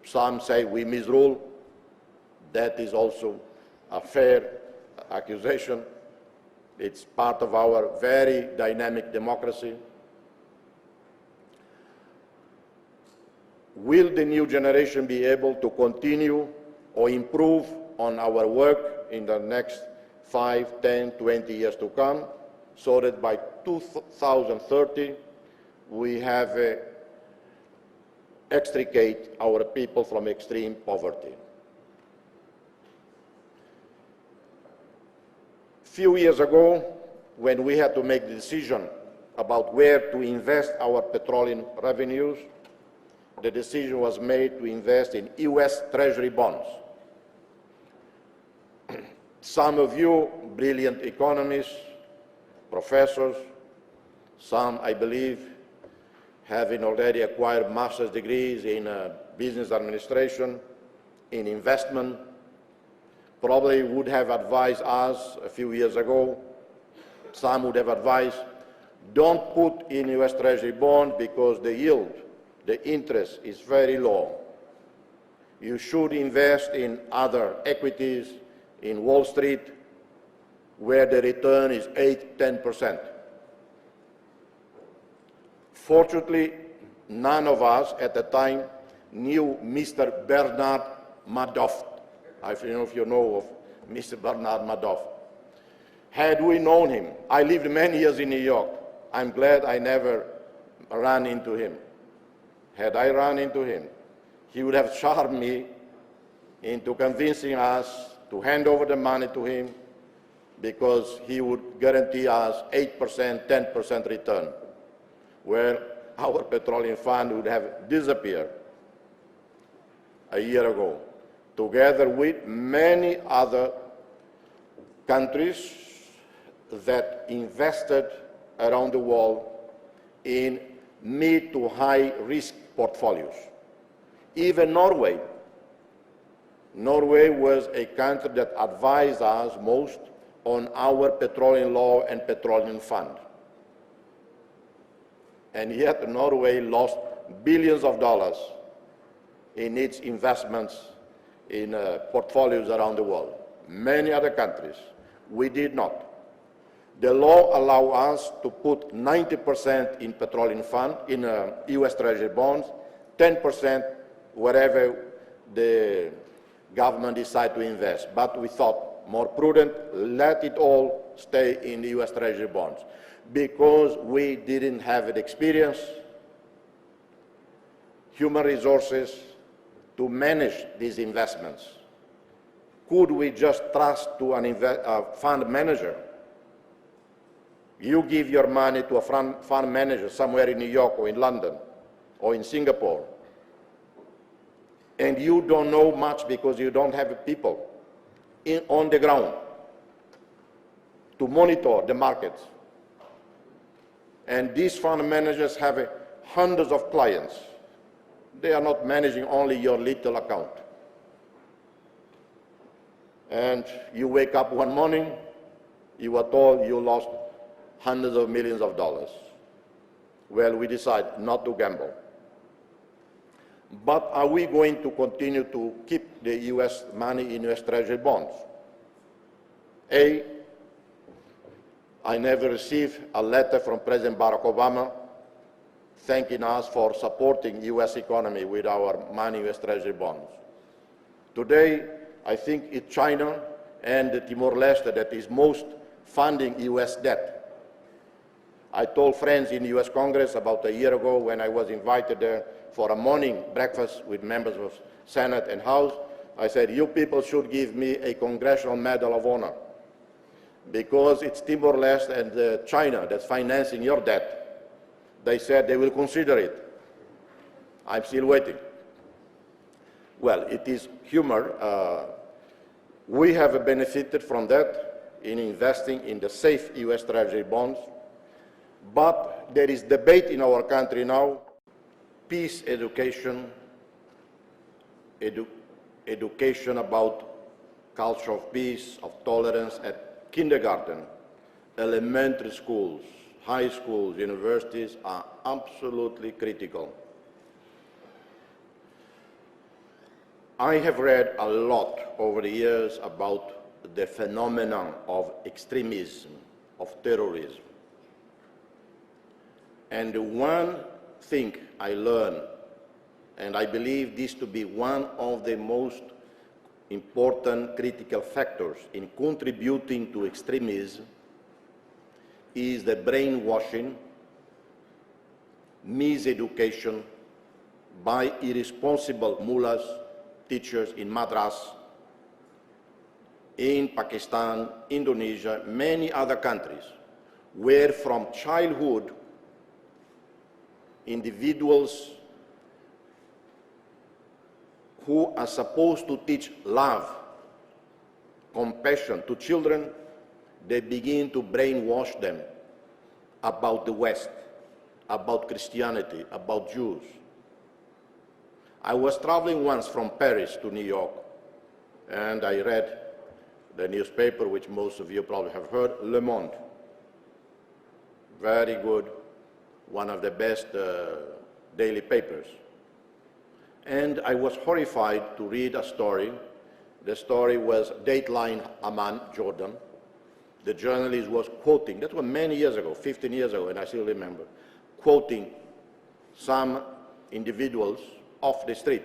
Some say we misrule. That is also a fair accusation. It's part of our very dynamic democracy. Will the new generation be able to continue or improve on our work in the next 5, 10, 20 years to come, so that by 2030 we have extricate our people from extreme poverty? Few years ago, when we had to make the decision about where to invest our petroleum revenues, the decision was made to invest in US Treasury bonds. Some of you, brilliant economists, professors, some, I believe, having already acquired master's degrees in business administration, in investment, probably would have advised us a few years ago. Some would have advised, don't put in US Treasury bond because the yield, the interest is very low. You should invest in other equities, in Wall Street, where the return is 8, 10%. Fortunately, none of us at the time knew Mr. Bernard Madoff. I don't know if you know of Mr. Bernard Madoff. Had we known him, I lived many years in New York. I'm glad I never ran into him. Had I run into him, he would have charmed me into convincing us to hand over the money to him because he would guarantee us 8%, 10% return, where our petroleum fund would have disappeared a year ago, together with many other countries that invested around the world in mid to high risk portfolios. Even Norway. Norway was a country that advised us most on our petroleum law and petroleum fund. And yet Norway lost billions of dollars in its investments in portfolios around the world. Many other countries, we did not. The law allows us to put 90% in petroleum fund, in U.S. Treasury bonds, 10% wherever the government decides to invest. But we thought more prudent, let it all stay in the U.S. Treasury bonds, because we didn't have the experience, human resources to manage these investments. Could we just trust to a fund manager? You give your money to a fund manager somewhere in New York or in London or in Singapore, and you don't know much because you don't have people on the ground to monitor the markets. And these fund managers have hundreds of clients. They are not managing only your little account. And you wake up one morning, you are told you lost hundreds of millions of dollars. Well, we decide not to gamble. But are we going to continue to keep the U.S. money in U.S. Treasury bonds? I never received a letter from President Barack Obama thanking us for supporting U.S. economy with our money in U.S. Treasury bonds. Today, I think it's China and Timor-Leste that is most funding U.S. debt. I told friends in the U.S. Congress about a year ago when I was invited there for a morning breakfast with members of Senate and House, I said, you people should give me a Congressional Medal of Honor because it's Timor-Leste and China that's financing your debt. They said they will consider it. I'm still waiting. Well, it is humor. We have benefited from that in investing in the safe U.S. Treasury bonds. But there is debate in our country now, peace education, education about culture of peace, of tolerance at kindergarten, elementary schools, high schools, universities are absolutely critical. I have read a lot over the years about the phenomenon of extremism, of terrorism. And the one thing I learned, and I believe this to be one of the most important critical factors in contributing to extremism, is the brainwashing, miseducation by irresponsible mullahs, teachers in madras, in Pakistan, Indonesia, many other countries, where from childhood individuals who are supposed to teach love, compassion to children, they begin to brainwash them about the West, about Christianity, about Jews. I was traveling once from Paris to New York, and I read the newspaper, which most of you probably have heard, Le Monde. Very good, one of the best daily papers. And I was horrified to read a story. The story was Dateline Amman, Jordan. The journalist was quoting, that was many years ago, 15 years ago, and I still remember, quoting some individuals off the street.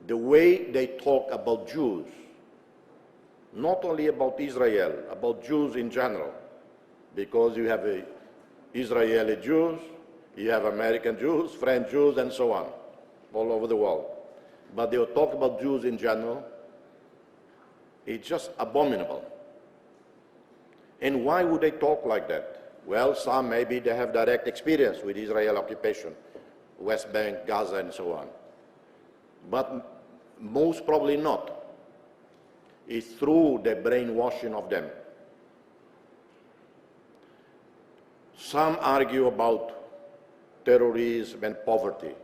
The way they talk about Jews not only about Israel, about Jews in general, because you have Israeli Jews, you have American Jews, French Jews, and so on, all over the world. But they will talk about Jews in general. It's just abominable. And why would they talk like that? Well, some maybe they have direct experience with Israel occupation, West Bank, Gaza, and so on. But most probably not. It's through the brainwashing of them. Some argue about terrorism and poverty.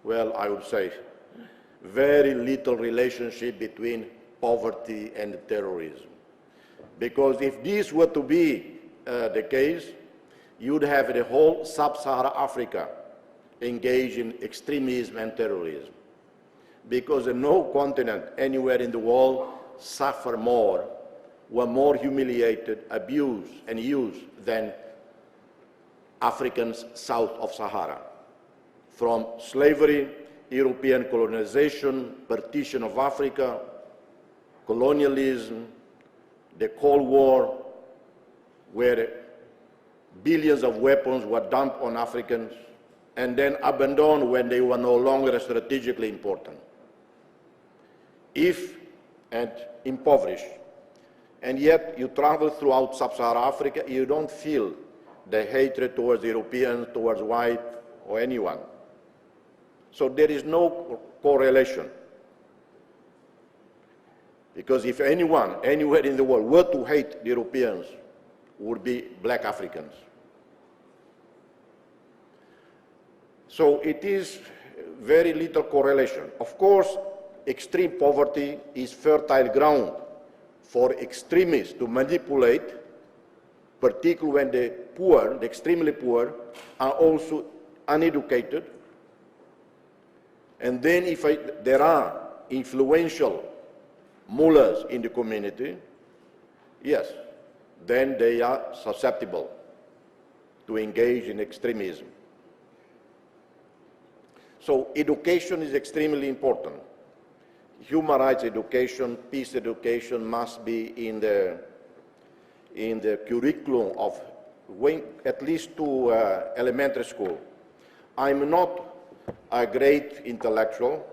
Well, I would say very little relationship between poverty and terrorism. Because if this were to be the case, you'd have the whole sub-Saharan Africa engaged in extremism and terrorism. Because no continent anywhere in the world suffer more, were more humiliated, abused, and used than Africans south of Sahara. From slavery, European colonization, partition of Africa, colonialism, the Cold War, where billions of weapons were dumped on Africans and then abandoned when they were no longer strategically important. And impoverished. And yet you travel throughout sub-Saharan Africa, you don't feel the hatred towards Europeans, towards white, or anyone. So there is no correlation. Because if anyone, anywhere in the world, were to hate the Europeans, would be black Africans. So it is very little correlation. Of course, extreme poverty is fertile ground for extremists to manipulate, particularly when the poor, the extremely poor, are also uneducated. And then if there are influential mullahs in the community, yes, then they are susceptible to engage in extremism. So education is extremely important. Human rights education, peace education must be in the curriculum of at least to elementary school. I'm not a great intellectual.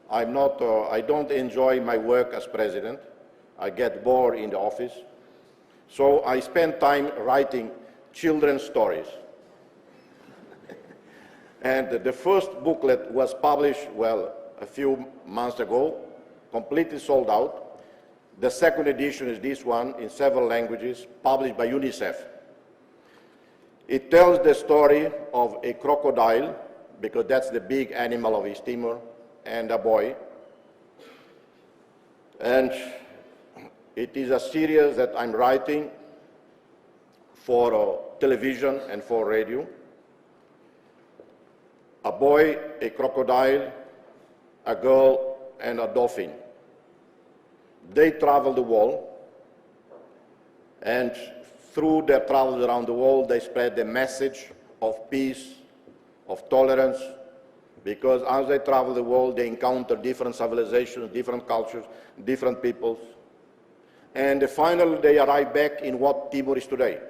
I don't enjoy my work as president. I get bored in the office. So I spend time writing children's stories. And the first booklet was published, well, a few months ago, completely sold out. The second edition is this one in several languages, published by UNICEF. It tells the story of a crocodile, because that's the big animal of East Timor, and a boy. And it is a series that I'm writing for television and for radio. A boy, a crocodile, a girl, and a dolphin. They travel the world, and through their travels around the world, they spread the message of peace, of tolerance, because as they travel the world, they encounter different civilizations, different cultures, different peoples, and finally they arrive back in what Timor is today.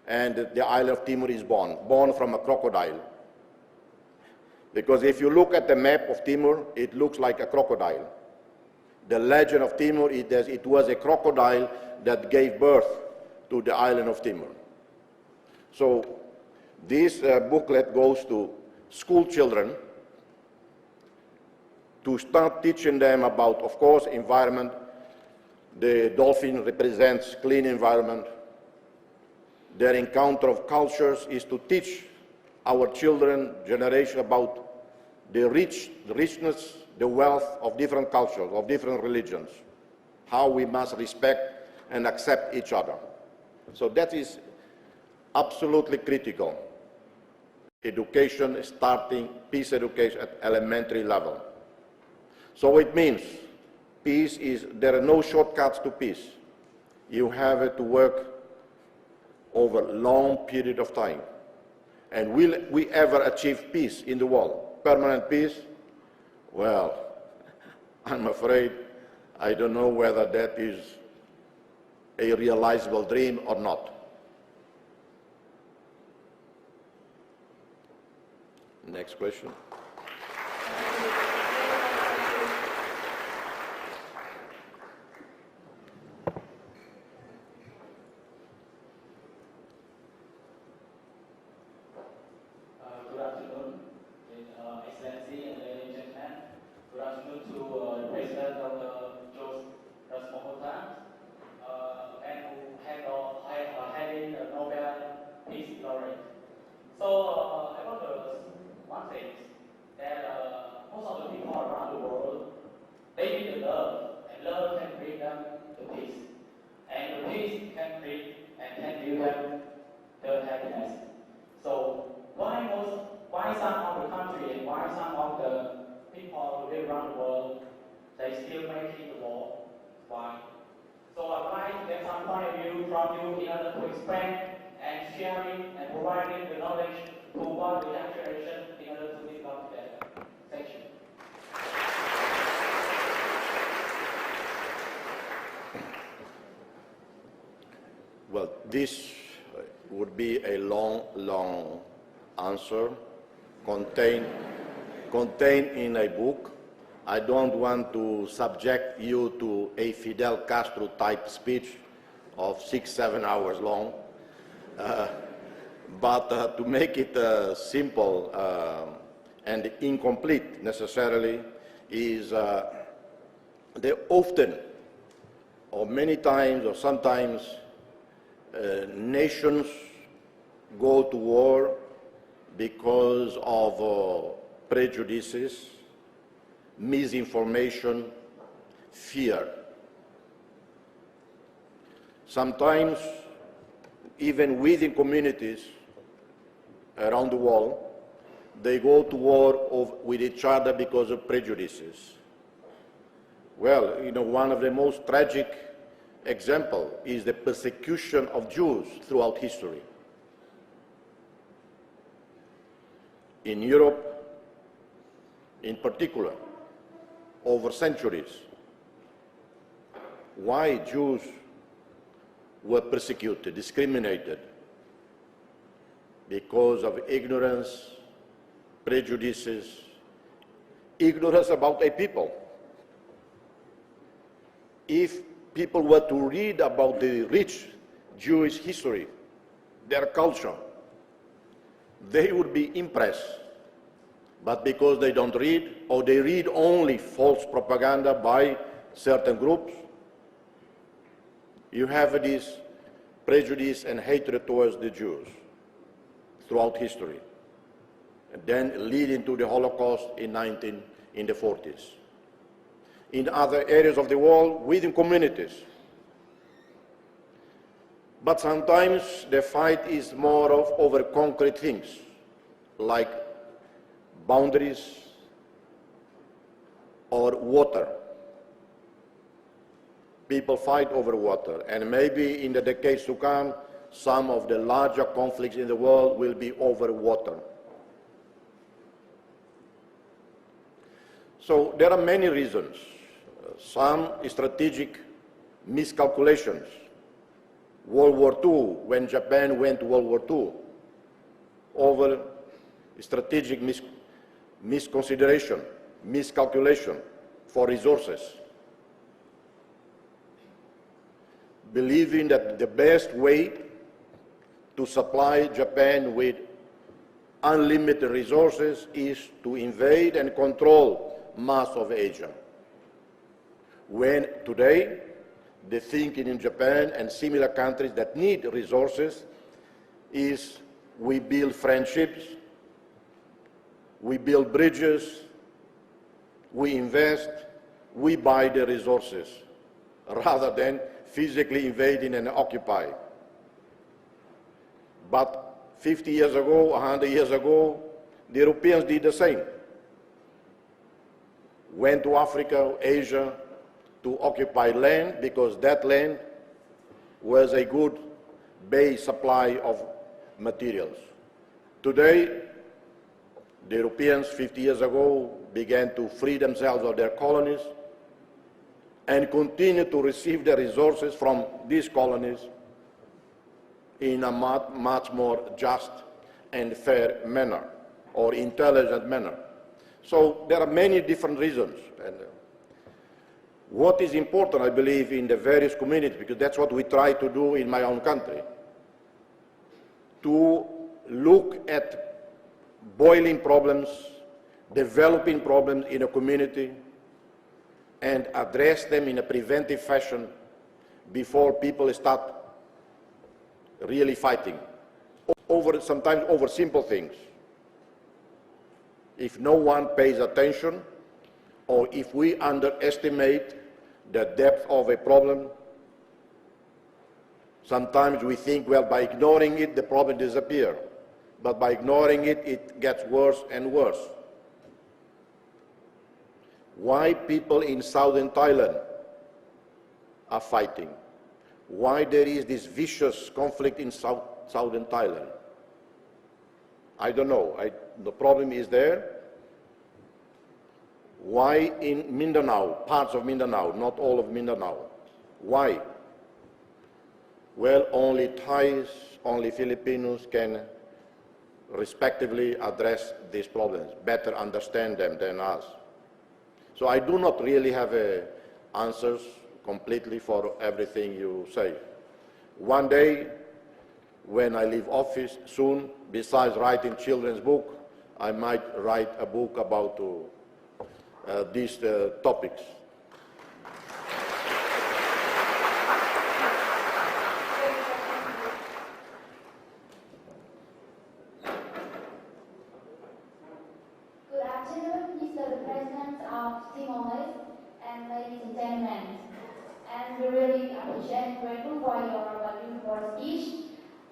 And the island of Timor is born from a crocodile. Because if you look at the map of Timor, it looks like a crocodile. The legend of Timor is that it was a crocodile that gave birth to the island of Timor. So this booklet goes to school children to start teaching them about, of course, environment. The dolphin represents clean environment. Their encounter of cultures is to teach our children, generation, about the richness, the wealth of different cultures, of different religions, how we must respect and accept each other. So that is absolutely critical. Education starting, peace education at elementary level. So it means peace is, there are no shortcuts to peace. You have to work over a long period of time. And will we ever achieve peace in the world? Permanent peace? Well, I'm afraid I don't know whether that is a realizable dream or not. Next question. Good afternoon, Excellency and ladies and gentlemen. Good afternoon to the President Dr. Ramos-Horta, and who having the Nobel Peace Laureate. So I wonder one thing, that most of the people around the world, they need the love, and love can bring them the peace. And the peace can bring and can give them the happiness. So why some of the country and why some of the people who live around the world, they still making the war? Why? So I'd like to get some point of view from you in order to explain and sharing and providing the knowledge to what the young generation in order to live up together. Thank you. Well, this would be a long answer contained in a book. I don't want to subject you to a Fidel Castro type speech of 6-7 hours long, but to make it simple and incomplete necessarily is they often, or many times, or sometimes, nations go to war because of prejudices, misinformation, fear. Sometimes, even within communities around the world, they go to war with each other because of prejudices. Well, one of the most tragic examples is the persecution of Jews throughout history. In Europe, in particular, over centuries. Why Jews were persecuted, discriminated? Because of ignorance, prejudices, ignorance about a people. If people were to read about the rich Jewish history, their culture, they would be impressed. But because they don't read, or they read only false propaganda by certain groups, you have this prejudice and hatred towards the Jews throughout history, and then leading to the Holocaust in the 40s. In other areas of the world, within communities. But sometimes the fight is more of over concrete things, like boundaries or water. People fight over water, and maybe in the decades to come, some of the larger conflicts in the world will be over water. So there are many reasons. Some strategic miscalculations. World War II, when Japan went to World War II, over strategic misconsideration, miscalculation for resources. Believing that the best way to supply Japan with unlimited resources is to invade and control much of Asia. When today, the thinking in Japan and similar countries that need resources is we build friendships, we build bridges, we invest, we buy the resources, rather than physically invading and occupy. But 50 years ago, 100 years ago, the Europeans did the same. Went to Africa, Asia, to occupy land, because that land was a good base supply of materials. Today, the Europeans 50 years ago began to free themselves of their colonies and continue to receive the resources from these colonies in a much more just and fair manner or intelligent manner. So there are many different reasons. And what is important, I believe, in the various communities, because that's what we try to do in my own country, to look at boiling problems, developing problems in a community, and address them in a preventive fashion before people start really fighting, sometimes over simple things. If no one pays attention, or if we underestimate the depth of a problem, sometimes we think, well, by ignoring it, the problem disappears. But by ignoring it, it gets worse and worse. Why people in southern Thailand are fighting? Why there is this vicious conflict in southern Thailand? I don't know. The problem is there. Why in Mindanao, parts of Mindanao, not all of Mindanao? Why? Well, only Thais, only Filipinos can respectively address these problems, better understand them than us. So I do not really have answers completely for everything you say. One day, when I leave office soon, besides writing children's book, I might write a book about these topics. Good afternoon, Mr. President of Timor-Leste and ladies and gentlemen. And we really appreciate and grateful for your beautiful speech.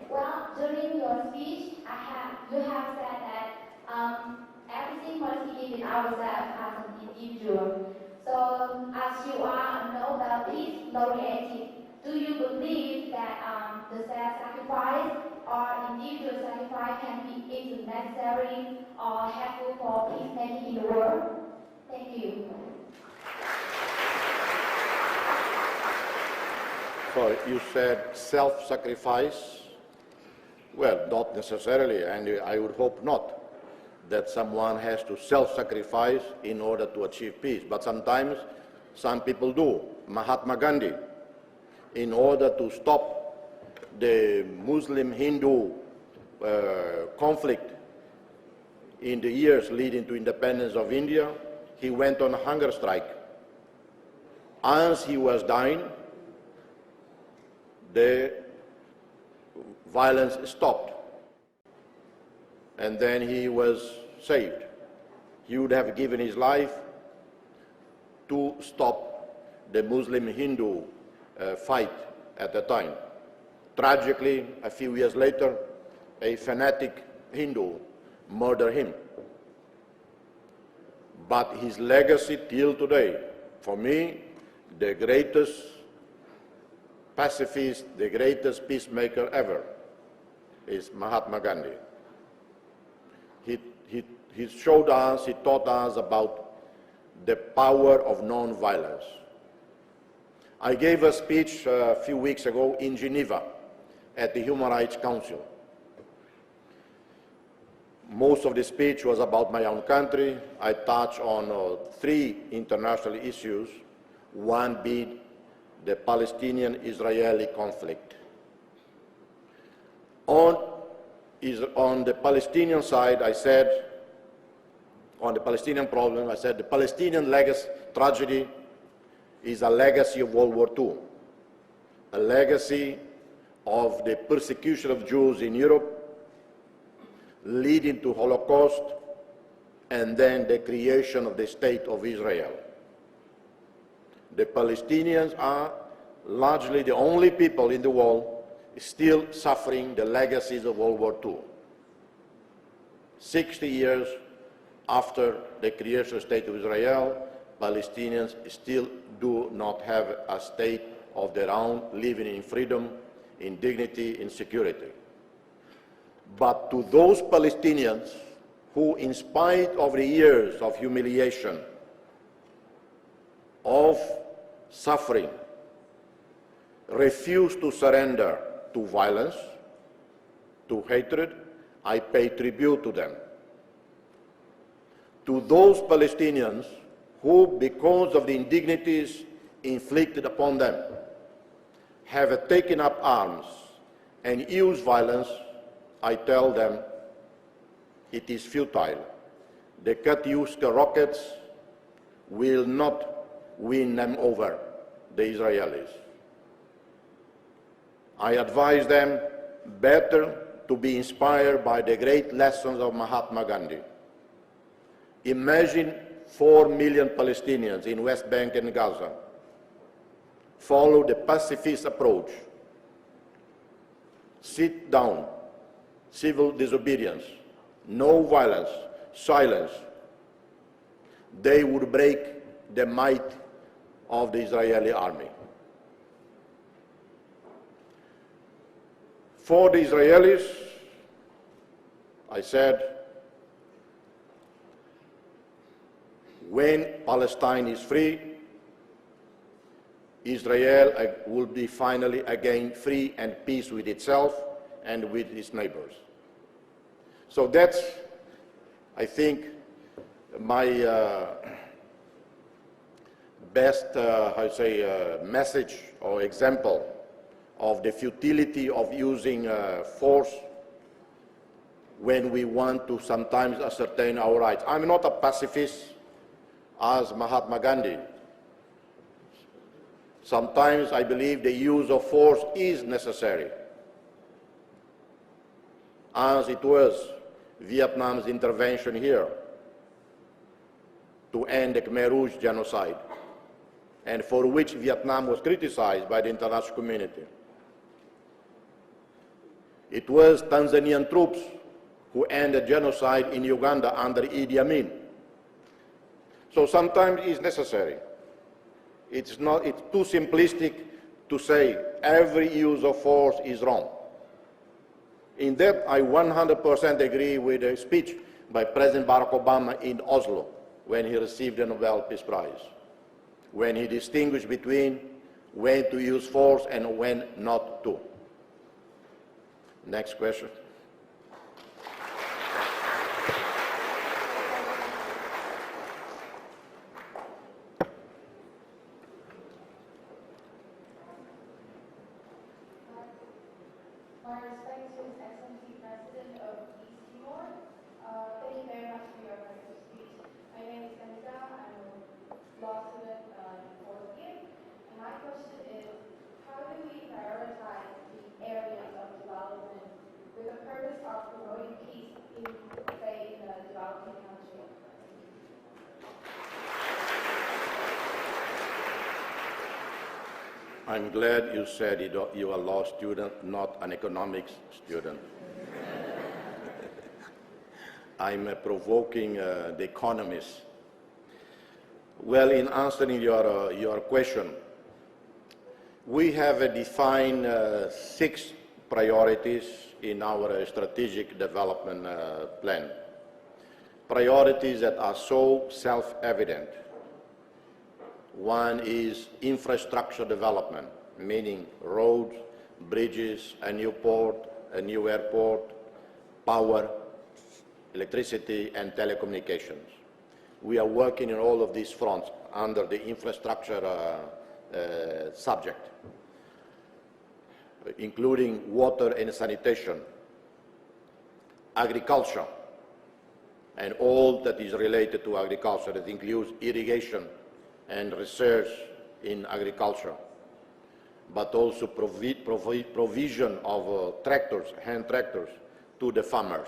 Well, during your speech, you have said that everything must begin with ourselves as an individual. So, as you are a Nobel Peace Laureate, do you believe that the self-sacrifice or individual sacrifice can be either necessary or helpful for peacemaking in the world? Thank you. So you said self-sacrifice? Well, not necessarily, and I would hope not, that someone has to self-sacrifice in order to achieve peace. But sometimes some people do. Mahatma Gandhi, in order to stop the Muslim-Hindu conflict in the years leading to independence of India, he went on a hunger strike. As he was dying, the violence stopped, and then he was saved. He would have given his life to stop the Muslim-Hindu fight at the time. Tragically, a few years later, a fanatic Hindu murdered him. But his legacy till today, for me, the greatest pacifist, the greatest peacemaker ever, is Mahatma Gandhi. He showed us, he taught us about the power of non-violence. I gave a speech a few weeks ago in Geneva at the Human Rights Council. Most of the speech was about my own country. I touched on 3 international issues, one being the Palestinian-Israeli conflict. On the Palestinian side, I said, on the Palestinian problem, I said the Palestinian tragedy is a legacy of World War II, a legacy of the persecution of Jews in Europe, leading to Holocaust, and then the creation of the State of Israel. The Palestinians are largely the only people in the world still suffering the legacies of World War II. 60 years after the creation of the State of Israel, Palestinians still do not have a state of their own, living in freedom, in dignity, in security. But to those Palestinians who, in spite of the years of humiliation, of suffering, refuse to surrender to violence, to hatred, I pay tribute to them. To those Palestinians who, because of the indignities inflicted upon them, have taken up arms and used violence, I tell them it is futile. The Katyusha rockets will not win them over, the Israelis. I advise them better to be inspired by the great lessons of Mahatma Gandhi. Imagine 4 million Palestinians in West Bank and Gaza follow the pacifist approach. Sit down, civil disobedience, no violence, silence. They would break the might of the Israeli army. For the Israelis, I said, when Palestine is free, Israel will be finally again free and peace with itself and with its neighbors. So that's, I think, my best, message or example of the futility of using force when we want to sometimes ascertain our rights. I'm not a pacifist as Mahatma Gandhi. Sometimes I believe the use of force is necessary, as it was Vietnam's intervention here to end the Khmer Rouge genocide, and for which Vietnam was criticized by the international community. It was Tanzanian troops who ended genocide in Uganda under Idi Amin. So sometimes it's necessary. It's too simplistic to say every use of force is wrong. In that, I 100% agree with the speech by President Barack Obama in Oslo when he received the Nobel Peace Prize, when he distinguished between when to use force and when not to. Next question. My respects to His Excellency President of East Timor. Thank you very much for your gracious speech. My name is Kanika. I'm a law student in fourth year. And my question is, how do we prioritize the areas of development with the purpose of promoting peace in, say, in a developing country? I'm glad you said you are a law student, not an economics student. I'm provoking the economists. Well, in answering your question, we have defined 6 priorities in our strategic development plan. Priorities that are so self-evident. One is infrastructure development, meaning roads, bridges, a new port, a new airport, power, electricity, and telecommunications. We are working in all of these fronts under the infrastructure subject, including water and sanitation, agriculture, and all that is related to agriculture. That includes irrigation and research in agriculture, but also provision of tractors, hand tractors, to the farmers.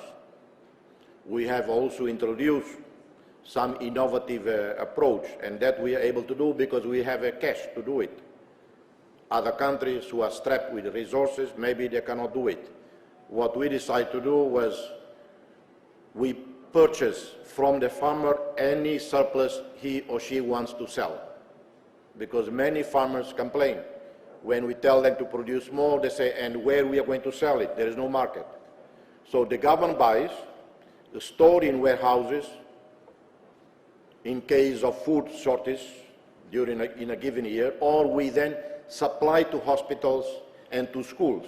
We have also introduced some innovative approach, and that we are able to do because we have a cash to do it. Other countries who are strapped with resources, maybe they cannot do it. What we decided to do was we purchase from the farmer any surplus he or she wants to sell. Because many farmers complain. When we tell them to produce more, they say, and where we are going to sell it? There is no market. So the government buys, stored in warehouses. In case of food shortage, in a given year, or we then supply to hospitals and to schools.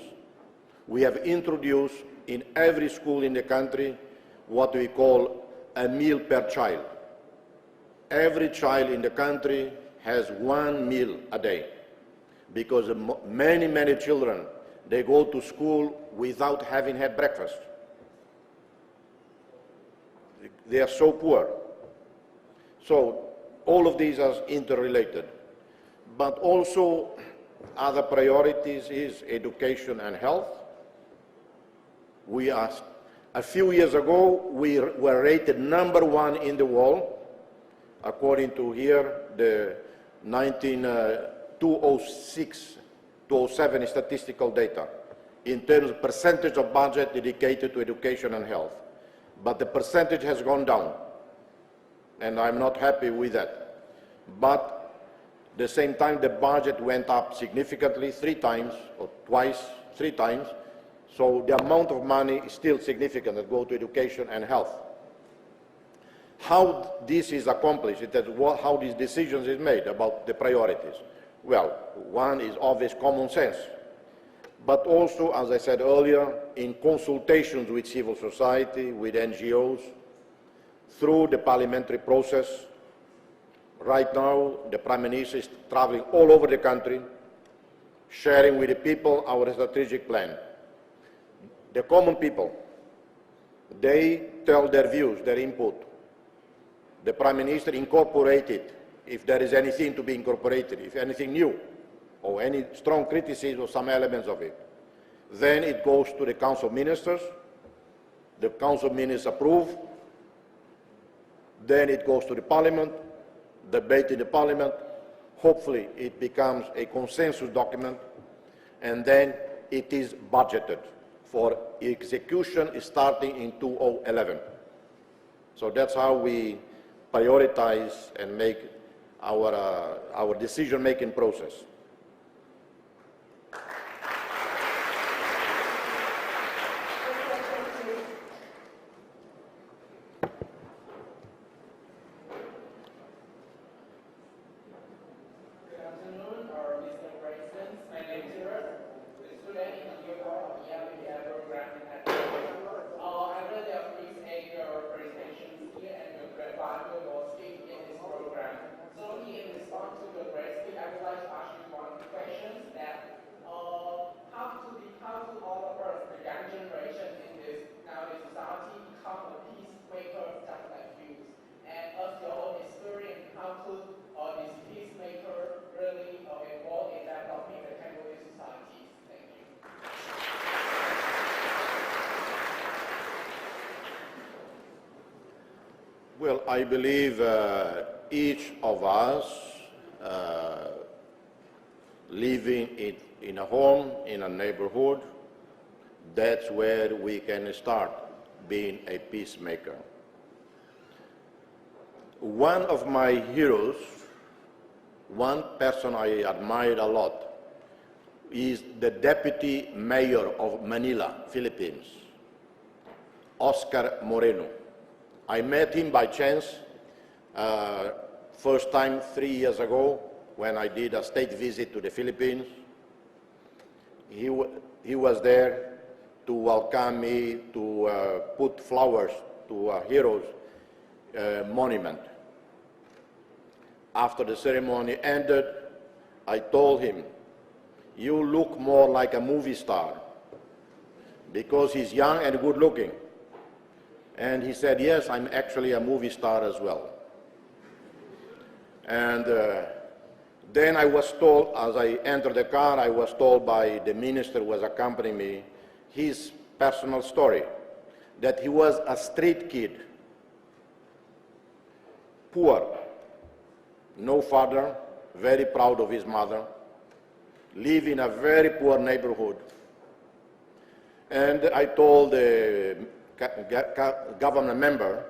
We have introduced in every school in the country what we call a meal per child. Every child in the country has one meal a day, because many, many children, they go to school without having had breakfast. They are so poor. So all of these are interrelated. But also other priorities is education and health. A few years ago, we were rated #1 in the world, according to here, the 2006-2007 statistical data, in terms of percentage of budget dedicated to education and health. But the percentage has gone down, and I'm not happy with that. But at the same time, the budget went up significantly, 3 times, or twice, 3 times. So the amount of money is still significant that go to education and health. How this is accomplished, how these decisions is made about the priorities. Well, one is obvious common sense, but also, as I said earlier, in consultations with civil society, with NGOs, through the parliamentary process. Right now, the Prime Minister is traveling all over the country, sharing with the people our strategic plan. The common people, they tell their views, their input. The Prime Minister incorporated, if there is anything to be incorporated, if anything new, or any strong criticism of some elements of it. Then it goes to the Council of Ministers. The Council of Ministers approve. Then it goes to the Parliament, debate in the Parliament. Hopefully it becomes a consensus document, and then it is budgeted for execution starting in 2011. So that's how we prioritize and make our decision-making process. Well, I believe each of us living in a home, in a neighborhood, that's where we can start being a peacemaker. One of my heroes, one person I admired a lot, is the deputy mayor of Manila, Philippines, Oscar Moreno. I met him by chance, first time 3 years ago when I did a state visit to the Philippines. He was there to welcome me, to put flowers to a hero's monument. After the ceremony ended, I told him, "You look more like a movie star," because he's young and good looking. And he said, "Yes, I'm actually a movie star as well." And then I was told, as I entered the car, I was told by the minister who was accompanying me, his personal story, that he was a street kid, poor, no father, very proud of his mother, lived in a very poor neighborhood. And I told the government member,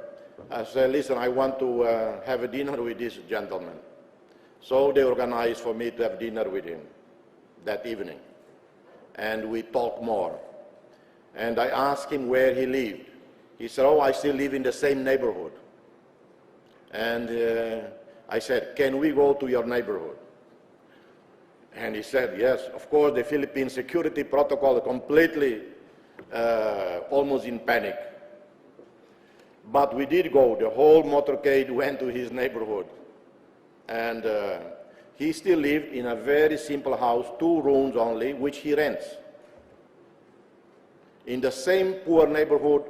I said, "Listen, I want to have a dinner with this gentleman." So they organized for me to have dinner with him that evening. And we talked more. And I asked him where he lived. He said, "Oh, I still live in the same neighborhood." And I said, can we go to your neighborhood? And he said, yes, of course, the Philippine security protocol completely, almost in panic. But we did go. The whole motorcade went to his neighborhood. And he still lived in a very simple house, 2 rooms only, which he rents, in the same poor neighborhood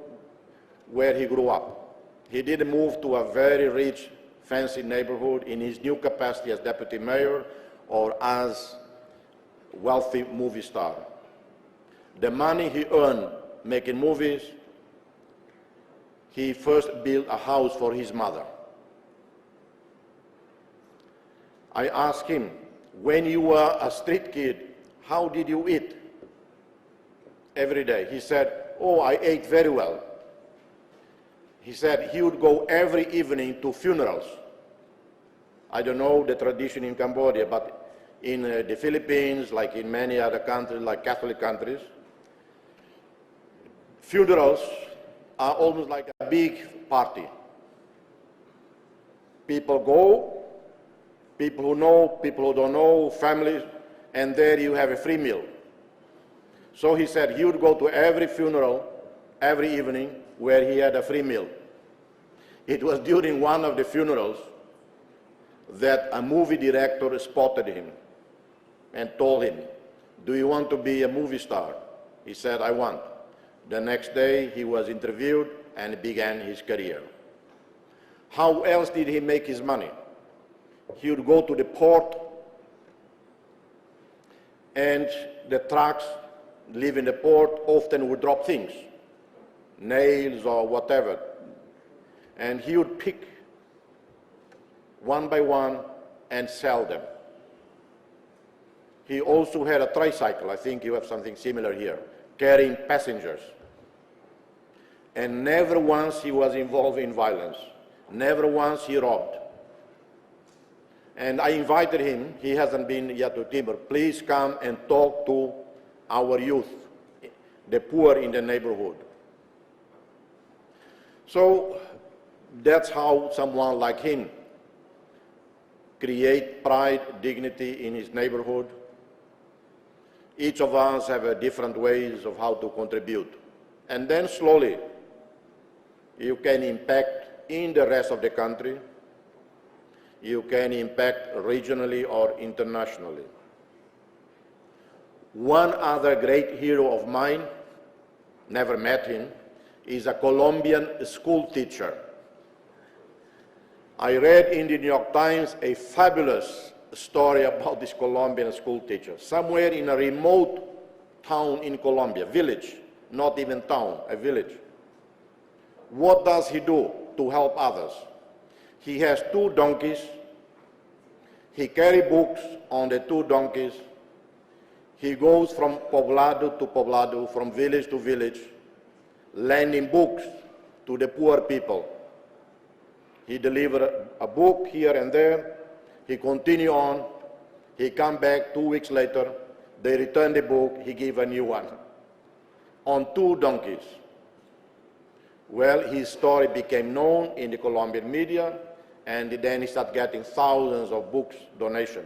where he grew up. He didn't move to a very rich, fancy neighborhood in his new capacity as deputy mayor or as wealthy movie star. The money he earned making movies, he first built a house for his mother. I asked him, when you were a street kid, how did you eat every day? He said, oh, I ate very well. He said he would go every evening to funerals. I don't know the tradition in Cambodia, but in the Philippines, like in many other countries, like Catholic countries, funerals are almost like a big party. People go, people who know, people who don't know, families, and there you have a free meal. So he said he would go to every funeral, every evening, where he had a free meal. It was during one of the funerals that a movie director spotted him and told him, do you want to be a movie star? He said, I want. The next day he was interviewed and began his career. How else did he make his money? He would go to the port, and the trucks live in the port often would drop things, nails or whatever, and he would pick one by one and sell them. He also had a tricycle, I think you have something similar here, carrying passengers. And never once he was involved in violence. Never once he robbed. And I invited him, he hasn't been yet to Timor, please come and talk to our youth, the poor in the neighborhood. So that's how someone like him create pride, dignity in his neighborhood. Each of us have a different ways of how to contribute. And then slowly, you can impact in the rest of the country. You can impact regionally or internationally. One other great hero of mine, never met him, is a Colombian school teacher. I read in the New York Times a fabulous story about this Colombian school teacher. Somewhere in a remote town in Colombia, village, not even town, a village. What does he do to help others? He has 2 donkeys. He carries books on the 2 donkeys. He goes from poblado to poblado, from village to village, lending books to the poor people. He delivers a book here and there. He continues on. He comes back 2 weeks later. They return the book. He gives a new one on 2 donkeys. Well, his story became known in the Colombian media, and then he started getting thousands of books donation.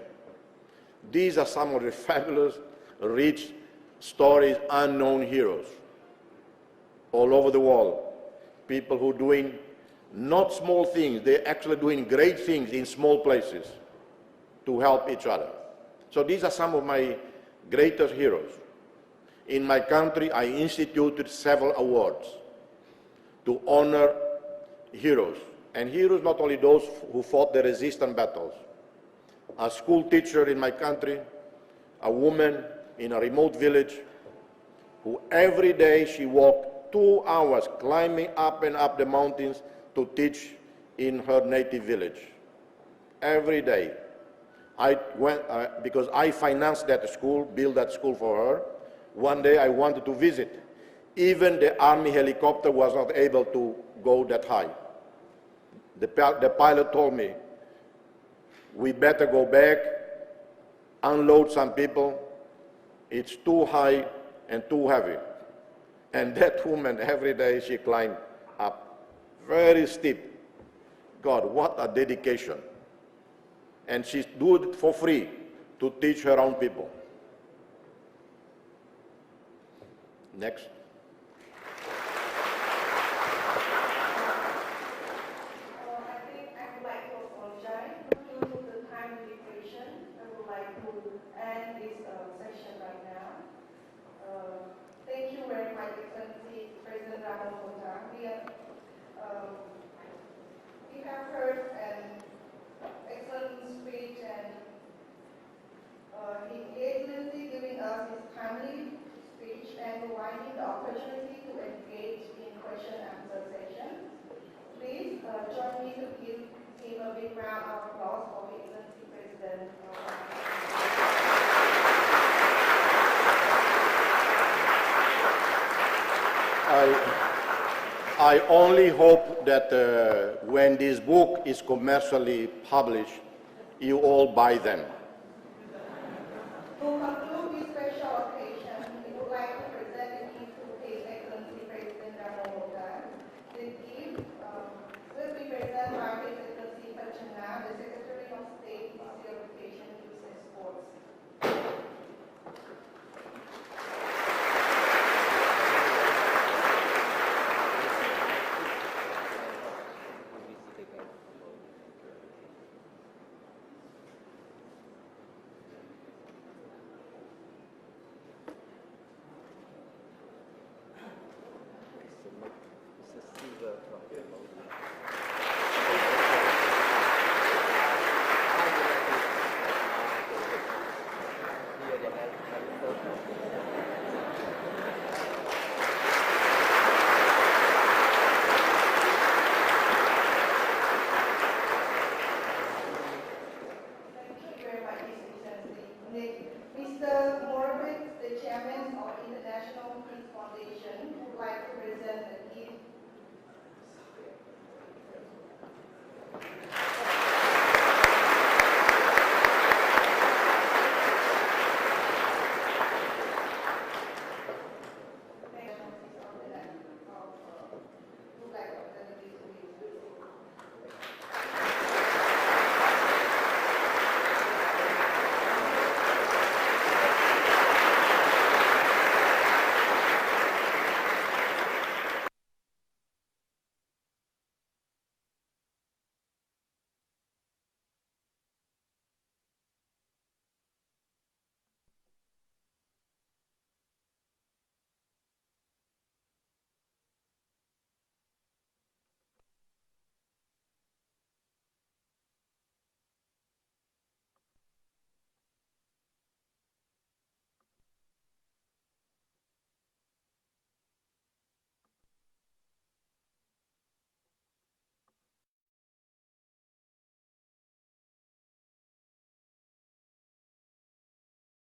These are some of the fabulous, rich stories, unknown heroes all over the world. People who are doing not small things, they're actually doing great things in small places to help each other. So these are some of my greatest heroes. In my country, I instituted several awards to honor heroes. And heroes, not only those who fought the resistance battles. A school teacher in my country, a woman in a remote village, who every day she walked 2 hours climbing up and up the mountains to teach in her native village. Every day. I went, because I financed that school, built that school for her. One day I wanted to visit. Even the army helicopter was not able to go that high. The pilot told me, we better go back, unload some people. It's too high and too heavy. And that woman, every day she climbed up, very steep. God, what a dedication. and she do it for free to teach her own people. Next. I think I would like to apologize due to the time limitation. I would like to end this session right now. Thank you very much, Excellency President Ramos-Horta. We have heard an excellent speech, and His Excellency giving us his timely speech and providing the opportunity to engage in question and answer session. Please join me to give him a big round of applause for His Excellency President. I only hope that when this book is commercially published, you all buy them. To conclude this special occasion, we would like to present a gift to His Excellency President Ramos-Horta. The gift will be presented by His Excellency Pachana, the Secretary of State, Ministry of Education, Youth and Sports. Thank you very much, His Excellency.